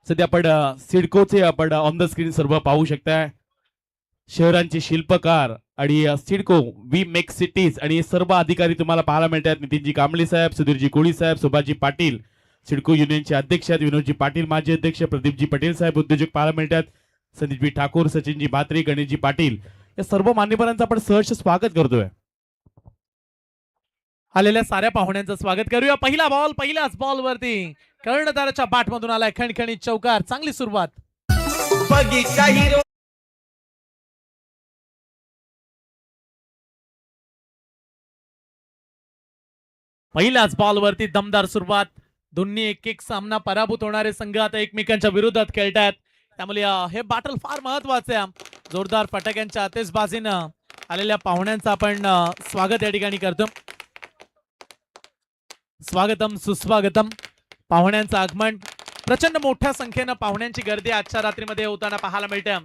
सध्या आपण सिडकोचे आपण ऑन द स्क्रीन सर्व पाहू शकताय. शहरांचे शिल्पकार आणि सिडको वी मेक सिटीज आणि सर्व अधिकारी तुम्हाला पाहायला मिळतात. नितीनजी कांबळे साहेब, सुधीरजी कोळी साहेब, सुभाषजी पाटील सिडको युनियनचे अध्यक्ष आहेत, विनोदजी पाटील माजी अध्यक्ष, प्रदीपजी पटेल साहेब उद्योजक पाहायला मिळतात, संदीपजी ठाकूर, सचिनजी भात्रे, गणेशजी पाटील या सर्व मान्यवरांचं आपण सहर्ष स्वागत करतोय. आलेल्या साऱ्या पाहुण्यांचं स्वागत करूया. पहिला बॉल पहिल्याच बॉल वरती कर्णधाराच्या बाट मधून आलाय खणखणीत चौकार. चांगली सुरुवात. पहिल्याच बॉल वरती दमदार सुरुवात. दोन्ही एक एक सामना पराभूत होणारे संघ आता एकमेकांच्या विरोधात खेळतात. त्यामुळे हे बॅटल फार महत्वाचे आहे. जोरदार फटाक्यांच्या आतिषबाजीनं आलेल्या पाहुण्यांचं आपण स्वागत या ठिकाणी करतो. स्वागतम सुस्वागतम. पाहुण्यांचं आगमन प्रचंड मोठ्या संख्येनं पाहुण्यांची गर्दी आजच्या रात्रीमध्ये होताना पाहायला मिळते.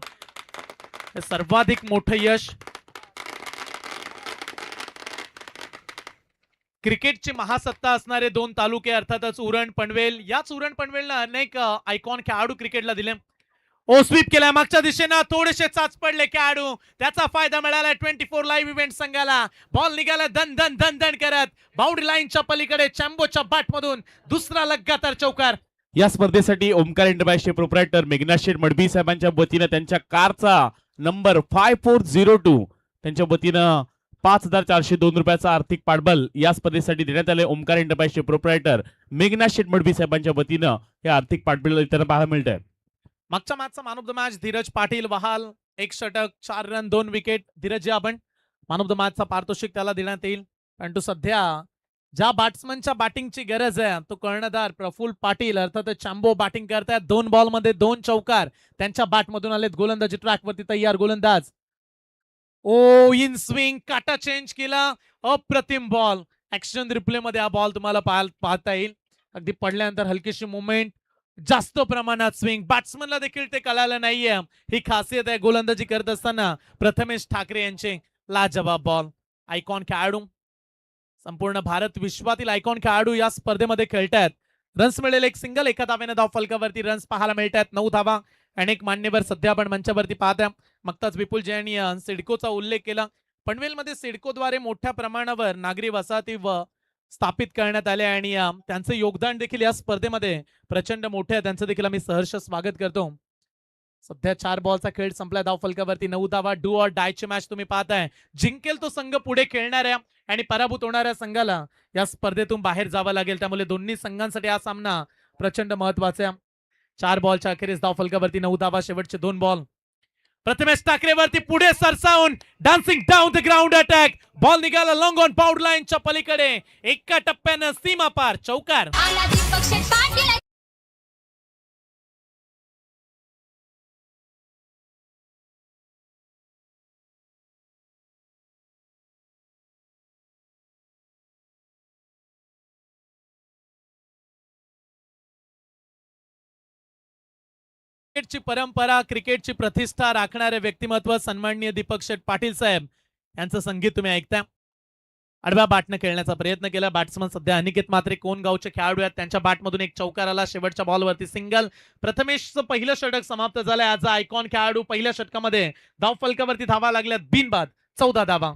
सर्वाधिक मोठं यश क्रिकेटची महासत्ता असणारे दोन तालुके अर्थातच उरण पनवेल. याच उरण पनवेलनं अनेक आयकॉन खेळाडू क्रिकेटला दिले. ओ स्वीप केलाय मागच्या दिशेनं. थोडेसे चाच पडले खेळाडू. त्याचा फायदा मिळाला 24 लाईव्ह इव्हेंट संघाला. बॉल निघाला धन धन धन धन करत बाउंड्री लाईनच्या पलीकडे चॅम्बोच्या बॅटमधून दुसरा लगातार चौकार. या स्पर्धेसाठी ओमकार एंटरप्राइजचे प्रोप्रायटर मेघनाथ शेठ मडबी साहेबांच्या वतीनं त्यांच्या कारचा नंबर 5402 त्यांच्या वतीनं 5402 रुपयाचा आर्थिक पाठबळ या स्पर्धेसाठी देण्यात आले. ओमकार एंटरप्राइजचे प्रोप्रायटर मेघनाथ शेठ मडबी साहेबांच्या वतीनं हे आर्थिक पाठबळ त्यांना पाहायला मिळत आहे. मागच्या मॅचचा man of the match Dheeraj Patil वहाल. 1 षटक 4 रन 2 विकेट. धीरज आपण मॅन ऑफ द मॅचचा पारितोषिक त्याला देण्यात येईल. परंतु सध्या ज्या बॅट्समनच्या बॅटिंगची गरज आहे तो कर्णधार प्रफुल्ल पाटील अर्थात चॅम्बो बॅटिंग करतायत. 2 बॉल मध्ये 2 चौकार त्यांच्या बॅटमधून आलेत. गोलंदाजी ट्रॅकवरती तयार गोलंदाज. ओ इन स्विंग काटा चेंज केला. अप्रतिम बॉल. ऍक्शन रिप्ले मध्ये हा बॉल तुम्हाला पाहता येईल. अगदी पडल्यानंतर हलकीशी मुवमेंट, जास्त प्रमाणात स्विंग. बॅट्समनला देखील ते कळालं नाहीये. ही खासियत आहे गोलंदाजी करत असताना प्रथमेश ठाकरे यांचे. लाजवाब बॉल. आयकॉन खेळाडू, संपूर्ण भारत विश्वातील आयकॉन खेळाडू या स्पर्धेमध्ये खेळतात. रन्स मिळेल एक सिंगल. एका धावेने धाव फलकावरती रन्स पाहायला मिळतात. 9 धावा. अनेक मान्यवर सध्या आपण मंचावरती पाहता. मगताच विपुल जैन यांनी सिडकोचा उल्लेख केला. पनवेलमध्ये सिडकोद्वारे मोठ्या प्रमाणावर नागरी वसाहती स्थापित करण्यात आल्या आणि त्यांचं योगदान देखील या स्पर्धेमध्ये प्रचंड मोठे आहे. त्यांचं देखील आम्ही सहर्ष स्वागत करतो. सध्या 4 बॉलचा खेळ संपला. धाव फलकावरती 9 धावा. डू ऑर डायची मॅच तुम्ही पाहताय. जिंकेल तो संघ पुढे खेळणाऱ्या आणि पराभूत होणाऱ्या संघाला या स्पर्धेतून बाहेर जावं लागेल. त्यामुळे दोन्ही संघांसाठी हा सामना प्रचंड महत्वाचा आहे. 4 बॉलच्या अखेरीस धाव फलकावरती 9 धावा. शेवटचे 2 बॉल. प्रथमेश ठाकरेवरती पुढे सरसावून dancing down the ground attack. Ball निघाला लॉंग ऑन बाउंड्री लाईनच्या पलीकडे. एका टप्प्यानं सीमा पार चौकार. क्रिकेटची परंपरा, क्रिकेटची प्रतिष्ठा राखणारे व्यक्तिमत्व सन्माननीय दीपक शेठ पाटील साहेब यांचं संगीत तुम्ही ऐकता. आडव्या बॅटने खेळण्याचा प्रयत्न केला. बॅट्समन सध्या अनिकेत मात्रे कोण गावचे खेळाडू आहेत. त्यांच्या बॅटमधून एक चौकार आला. शेवटच्या बॉलवरती सिंगल. प्रथमेशचं पहिलं षटक समाप्त झालंय. आज आयकॉन खेळाडू पहिल्या षटकामध्ये धाव फलकावरती धावा लागल्यात बिनबाद. 14 धावा.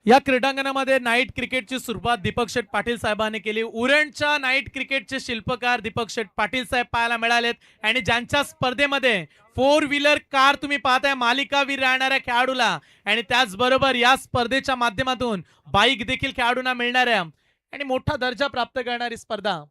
या क्रीडांगणामध्ये नाईट क्रिकेटची सुरुवात दीपक शेठ पाटील साहेबांनी केली. उरणच्या नाईट क्रिकेटचे शिल्पकार दीपक शेठ पाटील साहेब पाहायला मिळालेत आणि ज्यांच्या स्पर्धेमध्ये 4 व्हीलर कार तुम्ही पाहताय मालिकावीर राहणाऱ्या खेळाडूला आणि त्याचबरोबर या स्पर्धेच्या माध्यमातून बाईक देखील खेळाडूंना मिळणाऱ्या आणि मोठा दर्जा प्राप्त करणारी स्पर्धा.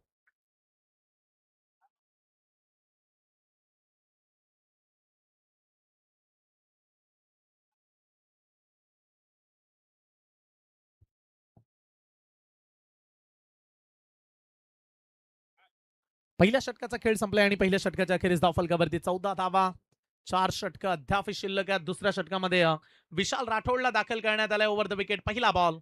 पहिल्या षटकाचा खेळ संपलाय आणि पहिल्या षटकाच्या अखेरीस धावफलकावरती 14 धावा, 4 षटक अद्याप शिल्लक आहेत. दुसऱ्या षटकामध्ये विशाल राठोडला दाखल करण्यात आलाय ओव्हर द विकेट. पहिला बॉल,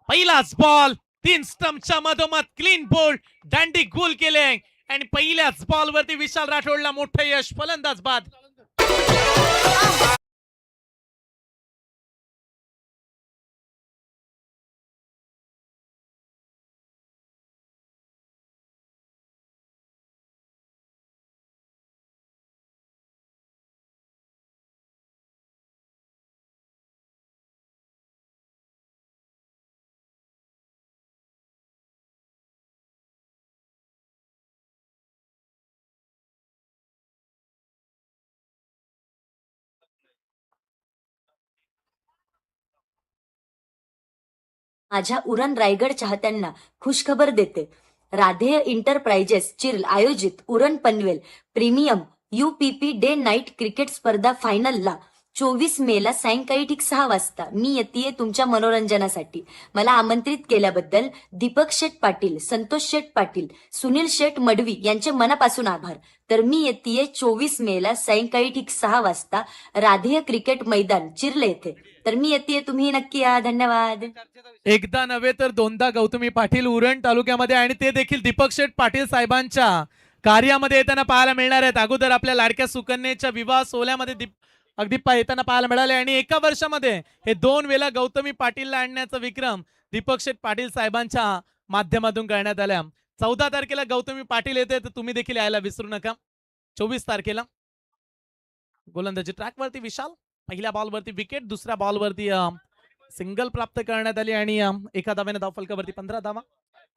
पहिलाच बॉल, 3 स्टंपच्या मधोमध क्लीन बोल्ड, दांडी गोल केले आणि पहिल्याच बॉल वरती विशाल राठोडला मोठं यश, फलंदाज बाद. माझ्या उरण रायगड चाहत्यांना खुशखबर देते. राधेय इंटरप्राइजेस चिर्ल आयोजित Uran Panvel premium UPP day night cricket स्पर्धा फायनलला 24 मेला सायंकाळी ठीक 6 वाजता मी येतेय तुमच्या मनोरंजनासाठी. मला आमंत्रित केल्याबद्दल दीपक शेठ पाटील, संतोष शेठ पाटील, सुनील शेठ मडवी यांचे मनापासून आभार. तर मी येतेय 24 मेला सायंकाळी ठीक 6 वाजता राधेय क्रिकेट मैदान चिर्ल येथे. तर मी येतेय, तुम्ही नक्की या. धन्यवाद. एकदा नव्हे तर दोनदा गौतमी पाटील उरण तालुक्यामध्ये आणि ते देखील दीपक शेठ पाटील साहेबांच्या कार्यामध्ये येताना पाहायला मिळणार आहेत. अगोदर आपल्या लाडक्या सुकन्येच्या विवाह सोहळ्यामध्ये अगदी येताना पाहायला मिळाले आणि एका वर्षामध्ये हे 2 वेळा गौतमी पाटीलला आणण्याचा विक्रम दीपक शेठ पाटील साहेबांच्या माध्यमातून करण्यात आल्या. 14 तारखेला गौतमी पाटील येते, तर तुम्ही देखील यायला विसरू नका. 24 तारखेला गोलंदाजी ट्रॅकवरती विशाल, पहिल्या बॉलवरती विकेट, दुसऱ्या बॉलवरती सिंगल प्राप्त करण्यात आली आणि एका धाव्याने धावफलकावरती 15 धावा.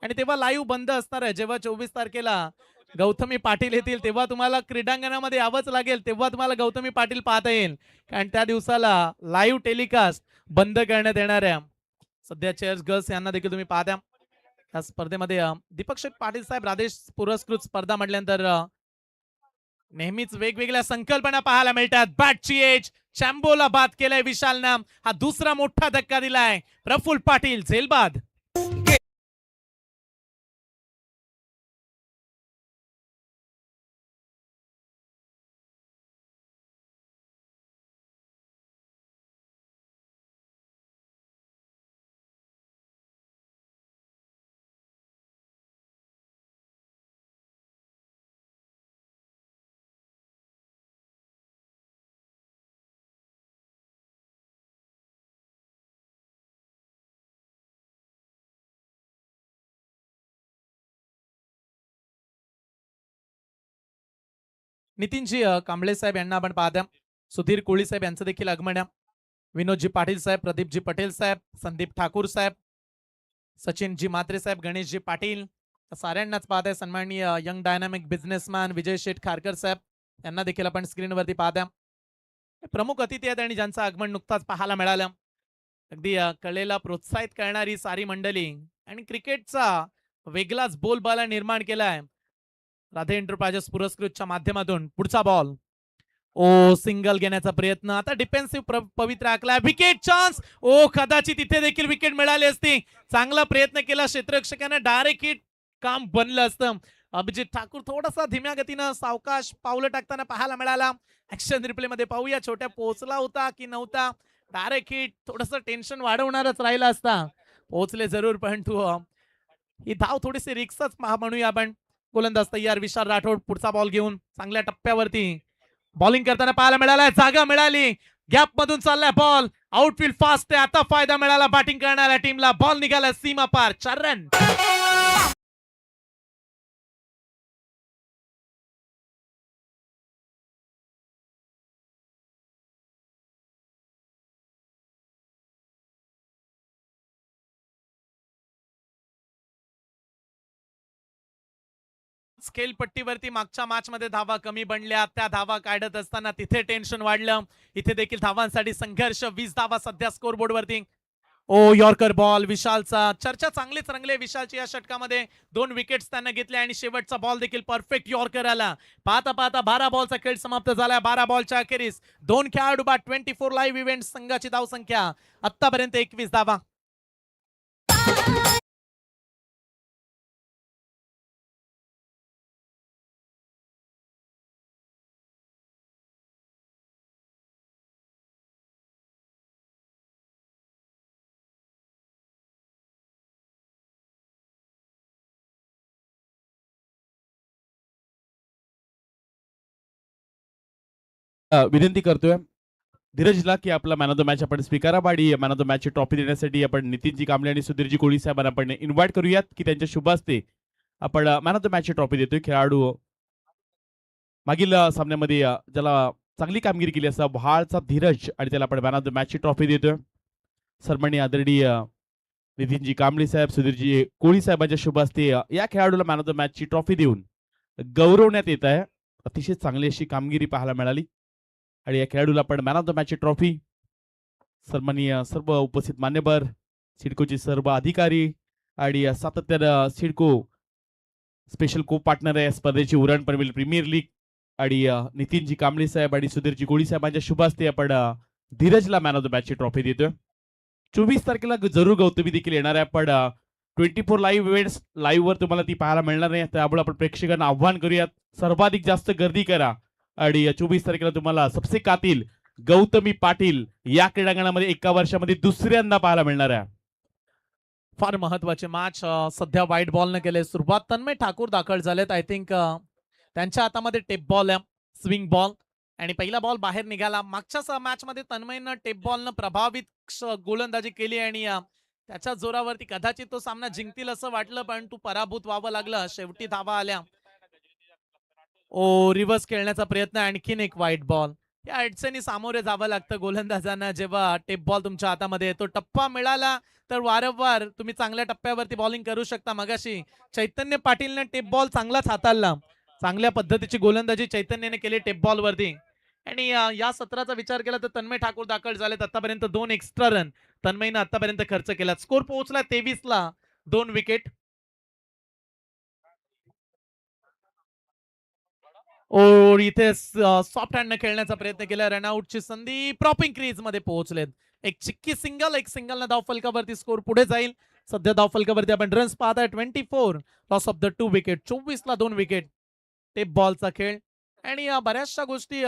आणि तेव्हा लाईव्ह बंद असणार आहे. जेव्हा 24 तारखेला गौतमी पाटील येतील तेव्हा तुम्हाला क्रीडांगणामध्ये यावंच लागेल, तेव्हा तुम्हाला गौतमी पाटील पाहता येईल, कारण त्या दिवसाला लाईव्ह टेलिकास्ट बंद करण्यात येणार आहे. सध्या चेअर्स गर्ल्स यांना देखील तुम्ही पाहता. या स्पर्धेमध्ये दीपक शेठ पाटील साहेब राधेश पुरस्कृत स्पर्धा म्हटल्यानंतर नेहमीच वेगवेगळ्या संकल्पना पाहायला मिळतात. बॅटची एज, चॅम्बोला बाद केलाय विशालनं, हा दुसरा मोठा धक्का दिलाय. प्रफुल्ल पाटील झेलबाद. नितीनजी कांबळे साहेब यांना आपण पाहता. सुधीर कोळी साहेब यांचं देखील आगमन आहे. विनोदजी पाटील साहेब, प्रदीपजी पटेल साहेब, संदीप ठाकूर साहेब, सचिनजी म्हात्रे साहेब, गणेशजी पाटील, साऱ्यांनाच पाहताय. सन्माननीय यंग डायनामिक बिझनेसमॅन विजय शेठ खारकर साहेब यांना देखील आपण स्क्रीनवरती पाहता. प्रमुख अतिथी आहेत आणि ज्यांचं आगमन नुकताच पाहायला मिळालं. अगदी कलेला प्रोत्साहित करणारी सारी मंडळी आणि क्रिकेटचा वेगळाच बोलबाला निर्माण केलाय राधे एंटरप्राइजेस पुरस्कृतच्या माध्यमातून. पुढचा बॉल, ओ सिंगल घेण्याचा प्रयत्न, आता डिफेन्सिव्ह पवित्र आखला. विकेट चान्स, ओ कदाचित तिथे देखील विकेट मिळाली असती. चांगला प्रयत्न केला क्षेत्ररक्षकाने, डायरेक्ट हिट काम बनलं असतं. अभिजित ठाकूर थोडासा धीम्या गतीनं सावकाश पावलं टाकताना पाहायला मिळाला. ऍक्शन रिप्ले मध्ये पाहूया, छोट्या पोहोचला होता की नव्हता. डायरेक्ट हिट थोडस टेन्शन वाढवणारच राहिला असता. पोहोचले जरूर, पण तू ही धाव थोडीशी रिक्सच म्हणूया आपण. गोलंदाज तयार विशाल राठोड पुढचा बॉल घेऊन चांगल्या टप्प्यावरती बॉलिंग करताना पाहायला मिळाला. जागा मिळाली, गॅप मधून चाललाय बॉल, आउटफील्ड फास्ट आहे. आता फायदा मिळाला बॅटिंग करणाऱ्या टीमला. बॉल निघाला सीमा पार, 4 रन. खेळपट्टीवरती मागच्या मॅच मध्ये धावा कमी बनल्या, त्या धावा काढत असताना तिथे टेन्शन वाढलं. इथे देखील धावांसाठी संघर्ष. 20 धावा सध्या स्कोर बोर्ड वरती. ओ यॉर्कर बॉल विशालचा, चर्चा चांगलीच रंगली विशालची या षटकामध्ये. 2 विकेट्स त्यांना घेतले आणि शेवटचा बॉल देखील परफेक्ट यॉर्कर आला. पाहता पाहता 12 बॉलचा खेळ समाप्त झाला. 12 बॉलच्या अखेरीस 2 खेळाडू बाद, 24 लाईव्ह इव्हेंट. संघाची धावसंख्या आतापर्यंत 21 धावा. विनंती करतोय धीरजला की आपला मॅन ऑफ द मॅच आपण स्वीकारावा आणि मॅन ऑफ द मॅचची ट्रॉफी देण्यासाठी आपण नितीनजी कांबळे आणि सुधीरजी कोळी साहेबांना आपण इन्व्हाइट करूयात की त्यांच्या शुभ हस्ते आपण मॅन ऑफ द मॅचची ट्रॉफी देतोय. खेळाडू मागील सामन्यामध्ये ज्याला चांगली कामगिरी केली असा व्हाळचा धीरज आणि त्याला आपण मॅन ऑफ द मॅचची ट्रॉफी देतोय. सन्माननीय आदरणीय नितीनजी कांबळे साहेब सुधीरजी कोळी साहेबांच्या शुभ हस्ते या खेळाडूला मॅन ऑफ द मॅचची ट्रॉफी देऊन गौरवण्यात येत आहे. अतिशय चांगली अशी कामगिरी पाहायला मिळाली आणि या खेळाडूला आपण मॅन ऑफ द मॅचची ट्रॉफी सन्माननीय सर्व उपस्थित मान्यवर सिडकोचे सर्व अधिकारी आणि सातत्यानं सिडको स्पेशल को पार्टनर आहे स्पर्धेची उरण पनवेल प्रीमियर लीग आणि नितीनजी कांबळे साहेब आणि सुधीरजी कोळी साहेबांच्या शुभ हस्ते आपण धीरजला मॅन ऑफ द मॅचची ट्रॉफी देतोय. 24 तारखेला जरूर गौतमी देखील येणार आहे पण 24 लाईव्ह इव्हेंट्स लाईव्ह वर तुम्हाला ती पाहायला मिळणार नाही. त्यामुळे आपण प्रेक्षकांना आव्हान करूयात सर्वाधिक जास्त गर्दी करा आणि 24 तारखेला तुम्हाला सबसे कातील गौतमी पाटील या क्रीडांगणामध्ये एका वर्षामध्ये दुसऱ्यांदा पाहायला मिळणार आहे. फार महत्वाचे मॅच सध्या व्हाईट बॉल न केले सुरुवात. तन्मय ठाकूर दाखल झालेत. आय थिंक त्यांच्या हातामध्ये टेप बॉल आहे, स्विंग बॉल आणि पहिला बॉल बाहेर निघाला. मागच्या मॅच मध्ये तन्मयनं टेप बॉलनं प्रभावित गोलंदाजी केली आणि त्याच्या जोरावरती कदाचित तो सामना जिंकतील असं वाटलं पण तू पराभूत व्हावं लागलं. शेवटी धावा आल्या. ओ रिव्हर्स खेळण्याचा प्रयत्न, आणखीन एक व्हाईट बॉल. या अडचणी सामोरे जावं लागतं गोलंदाजांना जेव्हा टेप बॉल तुमच्या हातामध्ये येतो. टप्पा मिळाला तर वारंवार तुम्ही चांगल्या टप्प्यावरती बॉलिंग करू शकता. मगाशी चैतन्य पाटीलने टेप बॉल चांगलाच हाताळला. चांगल्या पद्धतीची गोलंदाजी चैतन्यने केली टेप बॉल वरती. आणि या सत्राचा विचार केला तर तन्मय ठाकूर दाखल झालेत. आतापर्यंत 2 एक्स्ट्रा रन तन्मयनं आतापर्यंत खर्च केला. स्कोर पोहोचला 23 ला. 2 विकेट. ओ इथे सॉफ्ट हँड खेळण्याचा प्रयत्न केला. रनआउटची संधी. प्रॉपिंग क्रीज मध्ये पोहोचलेत. एक चिक्की सिंगल, एक सिंगल धाव फलकावरती स्कोर पुढे जाईल. सध्या धाव फलकावरती आपण रन्स पाहताय 24. Loss of the 2 wicket. 24 ला 2 विकेट. टेप बॉलचा खेळ आणि बऱ्याचशा गोष्टी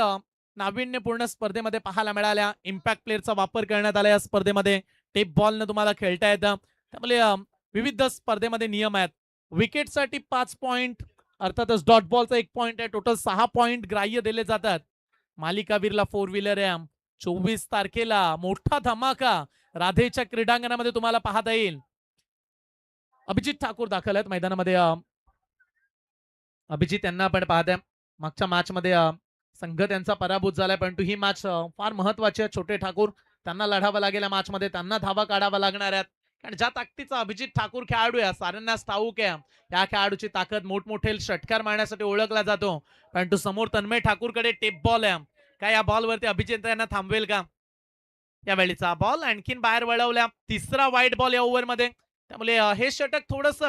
नाविन्यपूर्ण स्पर्धेमध्ये पाहायला मिळाल्या. इम्पॅक्ट प्लेअरचा वापर करण्यात आला या स्पर्धेमध्ये. टेप बॉलनं तुम्हाला खेळता येतं. त्यामुळे विविध स्पर्धेमध्ये नियम आहेत. विकेटसाठी 5 पॉइंट, अर्थातच डॉट बॉलचा 1 पॉइंट आहे. टोटल 6 पॉइंट ग्राह्य दिले जातात. मालिकावीरला 4 व्हीलर आहे. 24 तारखेला मोठा धमाका राधेच्या क्रीडांगणामध्ये तुम्हाला पाहता येईल. अभिजित ठाकूर दाखल आहेत मैदानामध्ये. अभिजित यांना आपण पाहताय. मागच्या मॅच मध्ये संघ त्यांचा पराभूत झालाय परंतु ही मॅच फार महत्वाची आहे. छोटे ठाकूर त्यांना लढावं लागेल या मॅच मध्ये. त्यांना धावा काढावा लागणार आहेत कारण ज्या ताकदीचा अभिजित ठाकूर खेळाडू आहे साऱ्यांनाच ठाऊक आहे. या खेळाडूची ताकद मोठमोठे षटकार मारण्यासाठी ओळखला जातो परंतु समोर तन्मय ठाकूरकडे टेप बॉल आहे. काय या बॉल वरती अभिजित यांना थांबवेल का? या वेळीचा बॉल आणखीन बाहेर वळवल्या. तिसरा वाईट बॉल या ओव्हर मध्ये. त्यामुळे हे षटक थोडस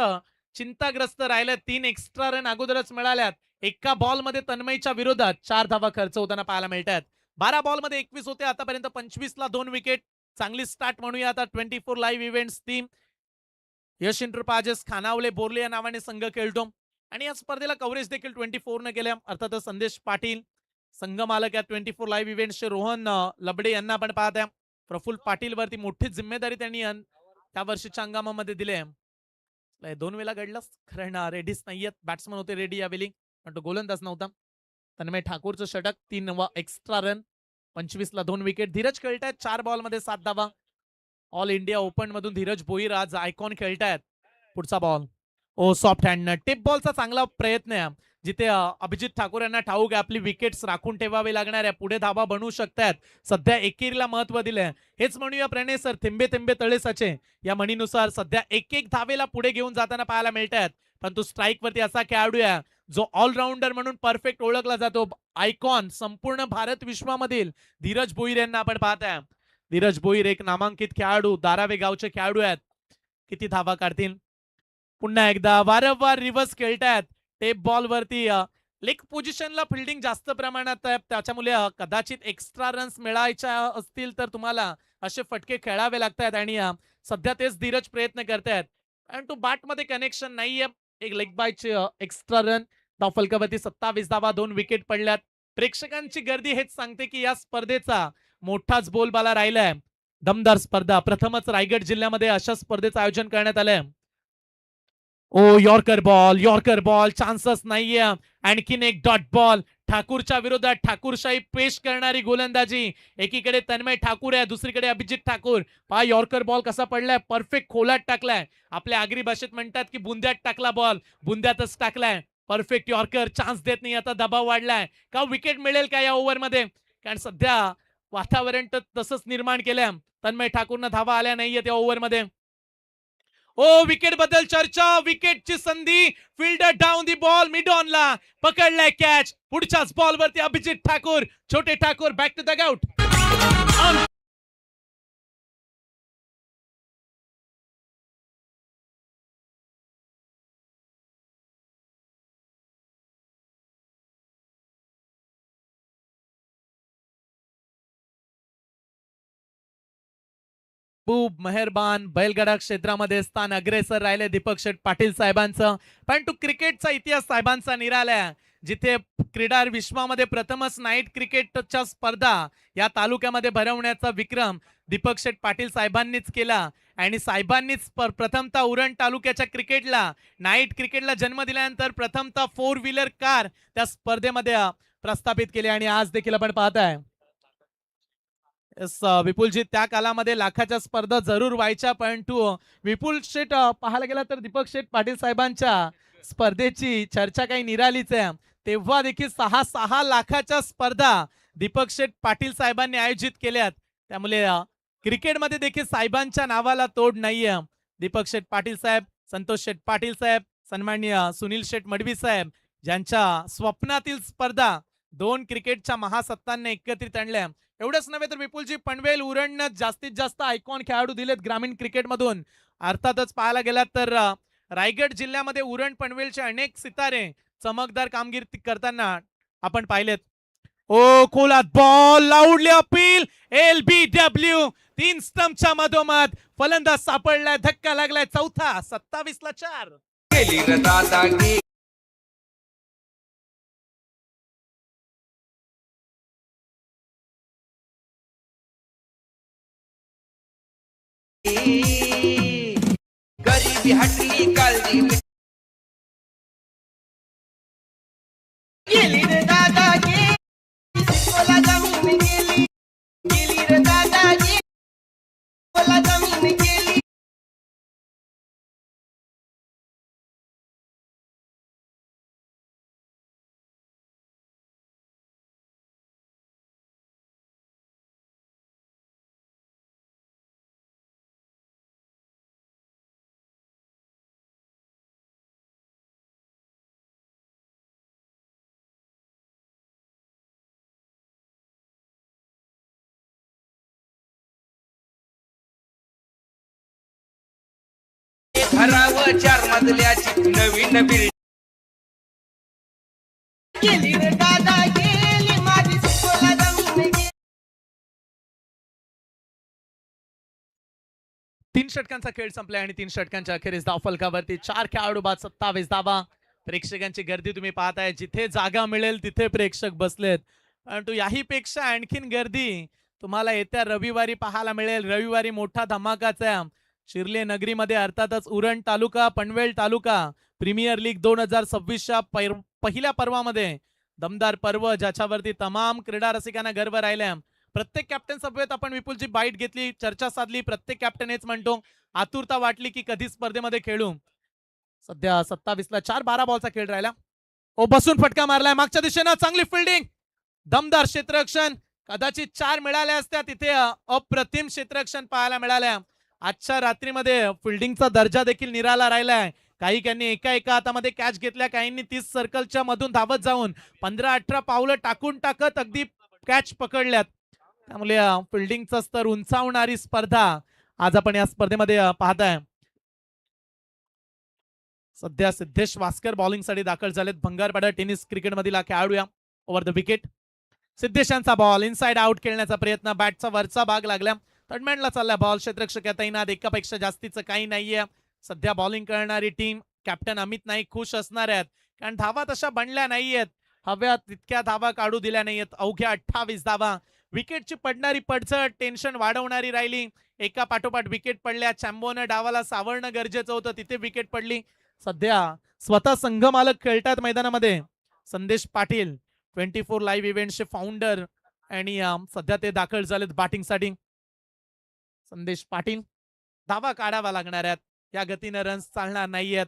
चिंताग्रस्त राहिलं. 3 एक्स्ट्रा रन अगोदरच मिळाल्यात. एका बॉल मध्ये तन्मयच्या विरोधात 4 धावा खर्च होताना पाहायला मिळतात. 12 बॉल मध्ये 21 होते. आतापर्यंत 25 ला 2 विकेट. चांगली स्टार्ट म्हणूया आता 24 लाईव्ह इव्हेंट्स टीम. यश इंटरप्राइजेस खानावले बोर्ले या नावाने संघ खेळतो आणि या स्पर्धेला कव्हरेज देखील 24 न केल्या. अर्थात संदेश पाटील संघ मालक या 24 लाईव्ह इव्हेंट्सचे रोहन लबडे यांना आपण पाहताय. प्रफुल्ल पाटील वरती मोठी जिम्मेदारी त्यांनी त्या वर्षीच्या हंगामामध्ये दिली आहे. 2 वेळा घडलंच कारण रेडीच नाहीयेत. बॅट्समन होते रेडी यावेळी पण तो गोलंदाज नव्हता. तन्मय ठाकूरचं षटक. 3 एक्स्ट्रा रन. 25 ला 2 विकेट. धीरज खेळतायत 4 बॉल मध्ये 7 धावा. ऑल इंडिया ओपन मधून धीरज भोईर आज आयकॉन खेळतायत. पुढचा बॉल. ओ सॉफ्ट हँड. टिप बॉलचा चांगला प्रयत्न आहे जिथे अभिजित ठाकूर यांना ठाऊक आहे आपली विकेट्स राखून ठेवावी लागणार आहे. पुढे धावा बनवू शकतात. सध्या एकेरीला महत्व दिलंय. हेच म्हणूया प्रणय सर थेंबे थेंबे तळे साचे या म्हणीनुसार सध्या 1-1 धावेला पुढे घेऊन जाताना पाहायला मिळतात. परंतु स्ट्राईक वरती असा खेळाडू आहे जो ऑलराऊंडर म्हणून परफेक्ट ओळखला जातो. आयकॉन संपूर्ण भारत विश्वामधील धीरज भोईर यांना आपण पाहताय. धीरज भोईर एक नामांकित खेळाडू. धारावे गावचे खेळाडू आहेत. किती धावा काढतील? पुन्हा एकदा वारंवार रिव्हर्स खेळतायत. टेप बॉल वरती लेग पोझिशनला फिल्डिंग जास्त प्रमाणात आहे त्याच्यामुळे कदाचित एक्स्ट्रा रन्स मिळायच्या असतील तर तुम्हाला असे फटके खेळावे लागतात आणि सध्या तेच धीरज प्रयत्न करतायत. परंतु बॅट मध्ये कनेक्शन नाहीये. एक लेग बायचे एक्स्ट्रा रन. धाव फलकावरती 27 धावा. 2 विकेट पडल्यात. प्रेक्षकांची गर्दी हेच सांगते की या स्पर्धेचा मोठाच बोलबाला राहिलाय. दमदार स्पर्धा. प्रथमच रायगड जिल्ह्यामध्ये अशा स्पर्धेचं आयोजन करण्यात आलंय. Oh yorker ball. Yorker ball. Chances नाहीये. आणखीन एक डॉट बॉल. ठाकूरच्या विरोधात ठाकूरशाही पेश करणारी गोलंदाजी. एकीकडे तन्मय ठाकूर आहे, दुसरीकडे अभिजित ठाकूर. पहा यॉर्कर बॉल कसा पडलाय, परफेक्ट खोलात टाकलाय. आपल्या आगरी भाषेत म्हणतात की बुंद्यात टाकला बॉल, बुंद्यातच टाकलाय. परफेक्ट यॉर्कर, चान्स देत नाही. आता दबाव वाढलाय का, विकेट मिळेल का या ओव्हरमध्ये, कारण सध्या वातावरण तर तसंच निर्माण केलंय. तन्मय ठाकूरनं धावा आल्या नाहीये त्या ओव्हरमध्ये. ओ विकेट बद्दल चर्चा, विकेटची संधी. Fielder down the ball, mid ऑनला पकडलाय कॅच. पुढच्याच बॉल वरती अभिजित ठाकूर, छोटे Thakur back to the out. खूप मेहरबान बैलगाडा क्षेत्रामध्ये स्थान अग्रेसर राहिले दीपक शेठ पाटील साहेबांचं. पण तो क्रिकेटचा इतिहास साहेबांचा निराळा, जिथे क्रीडा विश्वामध्ये प्रथमच नाईट क्रिकेटच्या स्पर्धा या तालुक्यामध्ये भरवण्याचा विक्रम दीपक शेठ पाटील साहेबांनीच केला. आणि साहेबांनीच प्रथमतः उरण तालुक्याच्या क्रिकेटला, नाईट क्रिकेटला जन्म दिल्यानंतर प्रथमतः 4 व्हीलर कार त्या स्पर्धेमध्ये प्रस्थापित केली. आणि आज देखील आपण पाहताय विपुलजी, त्या कालामध्ये लाखाच्या स्पर्धा जरूर व्हायच्या, परंतु विपुल शेठ पाहायला गेला तर दीपक शेठ पाटील साहेबांच्या स्पर्धेची चर्चा काही निरालीच आहे. तेव्हा देखील 6 लाखाच्या स्पर्धा दीपक शेठ पाटील साहेबांनी आयोजित केल्यात. त्यामुळे क्रिकेटमध्ये देखील साहेबांच्या नावाला तोड नाहीये. दीपक शेठ पाटील साहेब, संतोष शेठ पाटील साहेब, सन्माननीय सुनील शेठ मडवी साहेब, ज्यांच्या स्वप्नातील स्पर्धा 2 क्रिकेटच्या महासत्तांनी एकत्रित आणल्या. एवढंच नव्हे तर विपुलजी, पनवेल उरणनं जास्तीत जास्त आयकॉन खेळाडू दिलेत ग्रामीण क्रिकेटमधून. अर्थातच पाहायला गेलात तर रायगड जिल्ह्यामध्ये उरण पनवेलचे अनेक सितारे चमकदार कामगिरी करताना आपण पाहिलेत. ओ खोलात बॉल, लाऊडली अपील, LBW. 3 स्टंपच्या मधोमध फलंदाज सापडलाय, धक्का लागलाय. चौथा, 27 ला 4. गेली रे दादागी गरीबी हटली, काळजी गेली रे दादागी, बोला जमीन गेली, गेली रे दादागी, बोला जमीन गेली. भरावं 4 मजल्याची नवीन बिल्डिंग गेली रे दादा गेली, माझी बोला जमीन गेली. 3 षटकांचा खेळ संपलाय आणि 3 षटकांच्या अखेरीस धाव फलकावरती 4 खेळाडू बाद 27 धावा. प्रेक्षकांची गर्दी तुम्ही पाहताय, जिथे जागा मिळेल तिथे प्रेक्षक बसलेत. परंतु याहीपेक्षा आणखीन गर्दी तुम्हाला येत्या रविवारी पाहायला मिळेल. रविवारी मोठा धमाकाचा शिर्ले नगरीमध्ये, अर्थातच उरण तालुका, पनवेल तालुका प्रीमियर लीग 2026च्या पहिल्या पर्वामध्ये दमदार पर्व, ज्याच्यावरती तमाम क्रीडा रसिकांना गर्व राहिलाय. प्रत्येक कॅप्टन सभेत आपण विपुलची बाईट घेतली, चर्चा साधली. प्रत्येक कॅप्टन हेच म्हणतो, आतुरता वाटली की कधी स्पर्धेमध्ये खेळू. सध्या 27 ला 4, 12 बॉलचा खेळ राहिला. ओ बसून फटका मारलाय मागच्या दिशेनं, चांगली फिल्डिंग, दमदार क्षेत्ररक्षण. कदाचित 4 मिळाल्या असत्या, तिथे अप्रतिम क्षेत्ररक्षण पाहायला मिळाल्या. आजच्या रात्रीमध्ये फिल्डिंगचा दर्जा देखील निराळा राहिलाय. काही एका हातामध्ये कॅच घेतल्या, काहींनी 30 सर्कलच्या मधून धावत जाऊन 15-18 पावलं टाकून टाकत अगदी कॅच पकडल्यात. त्यामुळे फिल्डिंगचा स्तर उंचावणारी स्पर्धा आज आपण या स्पर्धेमध्ये पाहताय. सध्या सिद्धेश वास्कर बॉलिंगसाठी दाखल झालेत. भंगारपाडा टेनिस क्रिकेट मधील खेळाडू या ओव्हर द विकेट. सिद्धेशांचा बॉल इनसाइड आउट खेळण्याचा प्रयत्न, बॅटचा वरचा भाग लागला. थर्डमॅनला चालला बॉल, क्षेत्ररक्षक तैनात, एकापेक्षा जास्तीचं काही नाहीये. सध्या बॉलिंग करणारी टीम कॅप्टन अमित नाईक खुश असणार आहेत, कारण धावा तशा बनल्या नाहीयेत, हव्या तितक्या धावा काढू दिल्या नाहीयेत. अवघ्या 28 धावा. विकेटची पडणारी पडझड टेन्शन वाढवणारी राहिली. एका पाठोपाठ विकेट पडल्या. चॅम्बोनं डावाला सावरणं गरजेचं होतं, तिथे विकेट पडली. सध्या स्वतः संघ मालक खेळतात मैदानामध्ये. संदेश पाटील 24 लाईव्ह इव्हेंटचे फाउंडर आणि सध्या ते दाखल झालेत बॅटिंगसाठी. संदेश पाटील. धावा काढावा लागणार आहेत, या गतीनं रन्स चालणार नाहीयेत.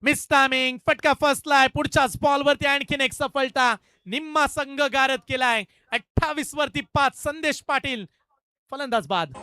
मिस टायमिंग, फटका फसलाय. पुढच्याच बॉलवरती आणखीन एक सफलता. निम्मा संघ गारद केलाय. 28 वरती 5. संदेश पाटील फलंदाज बाद.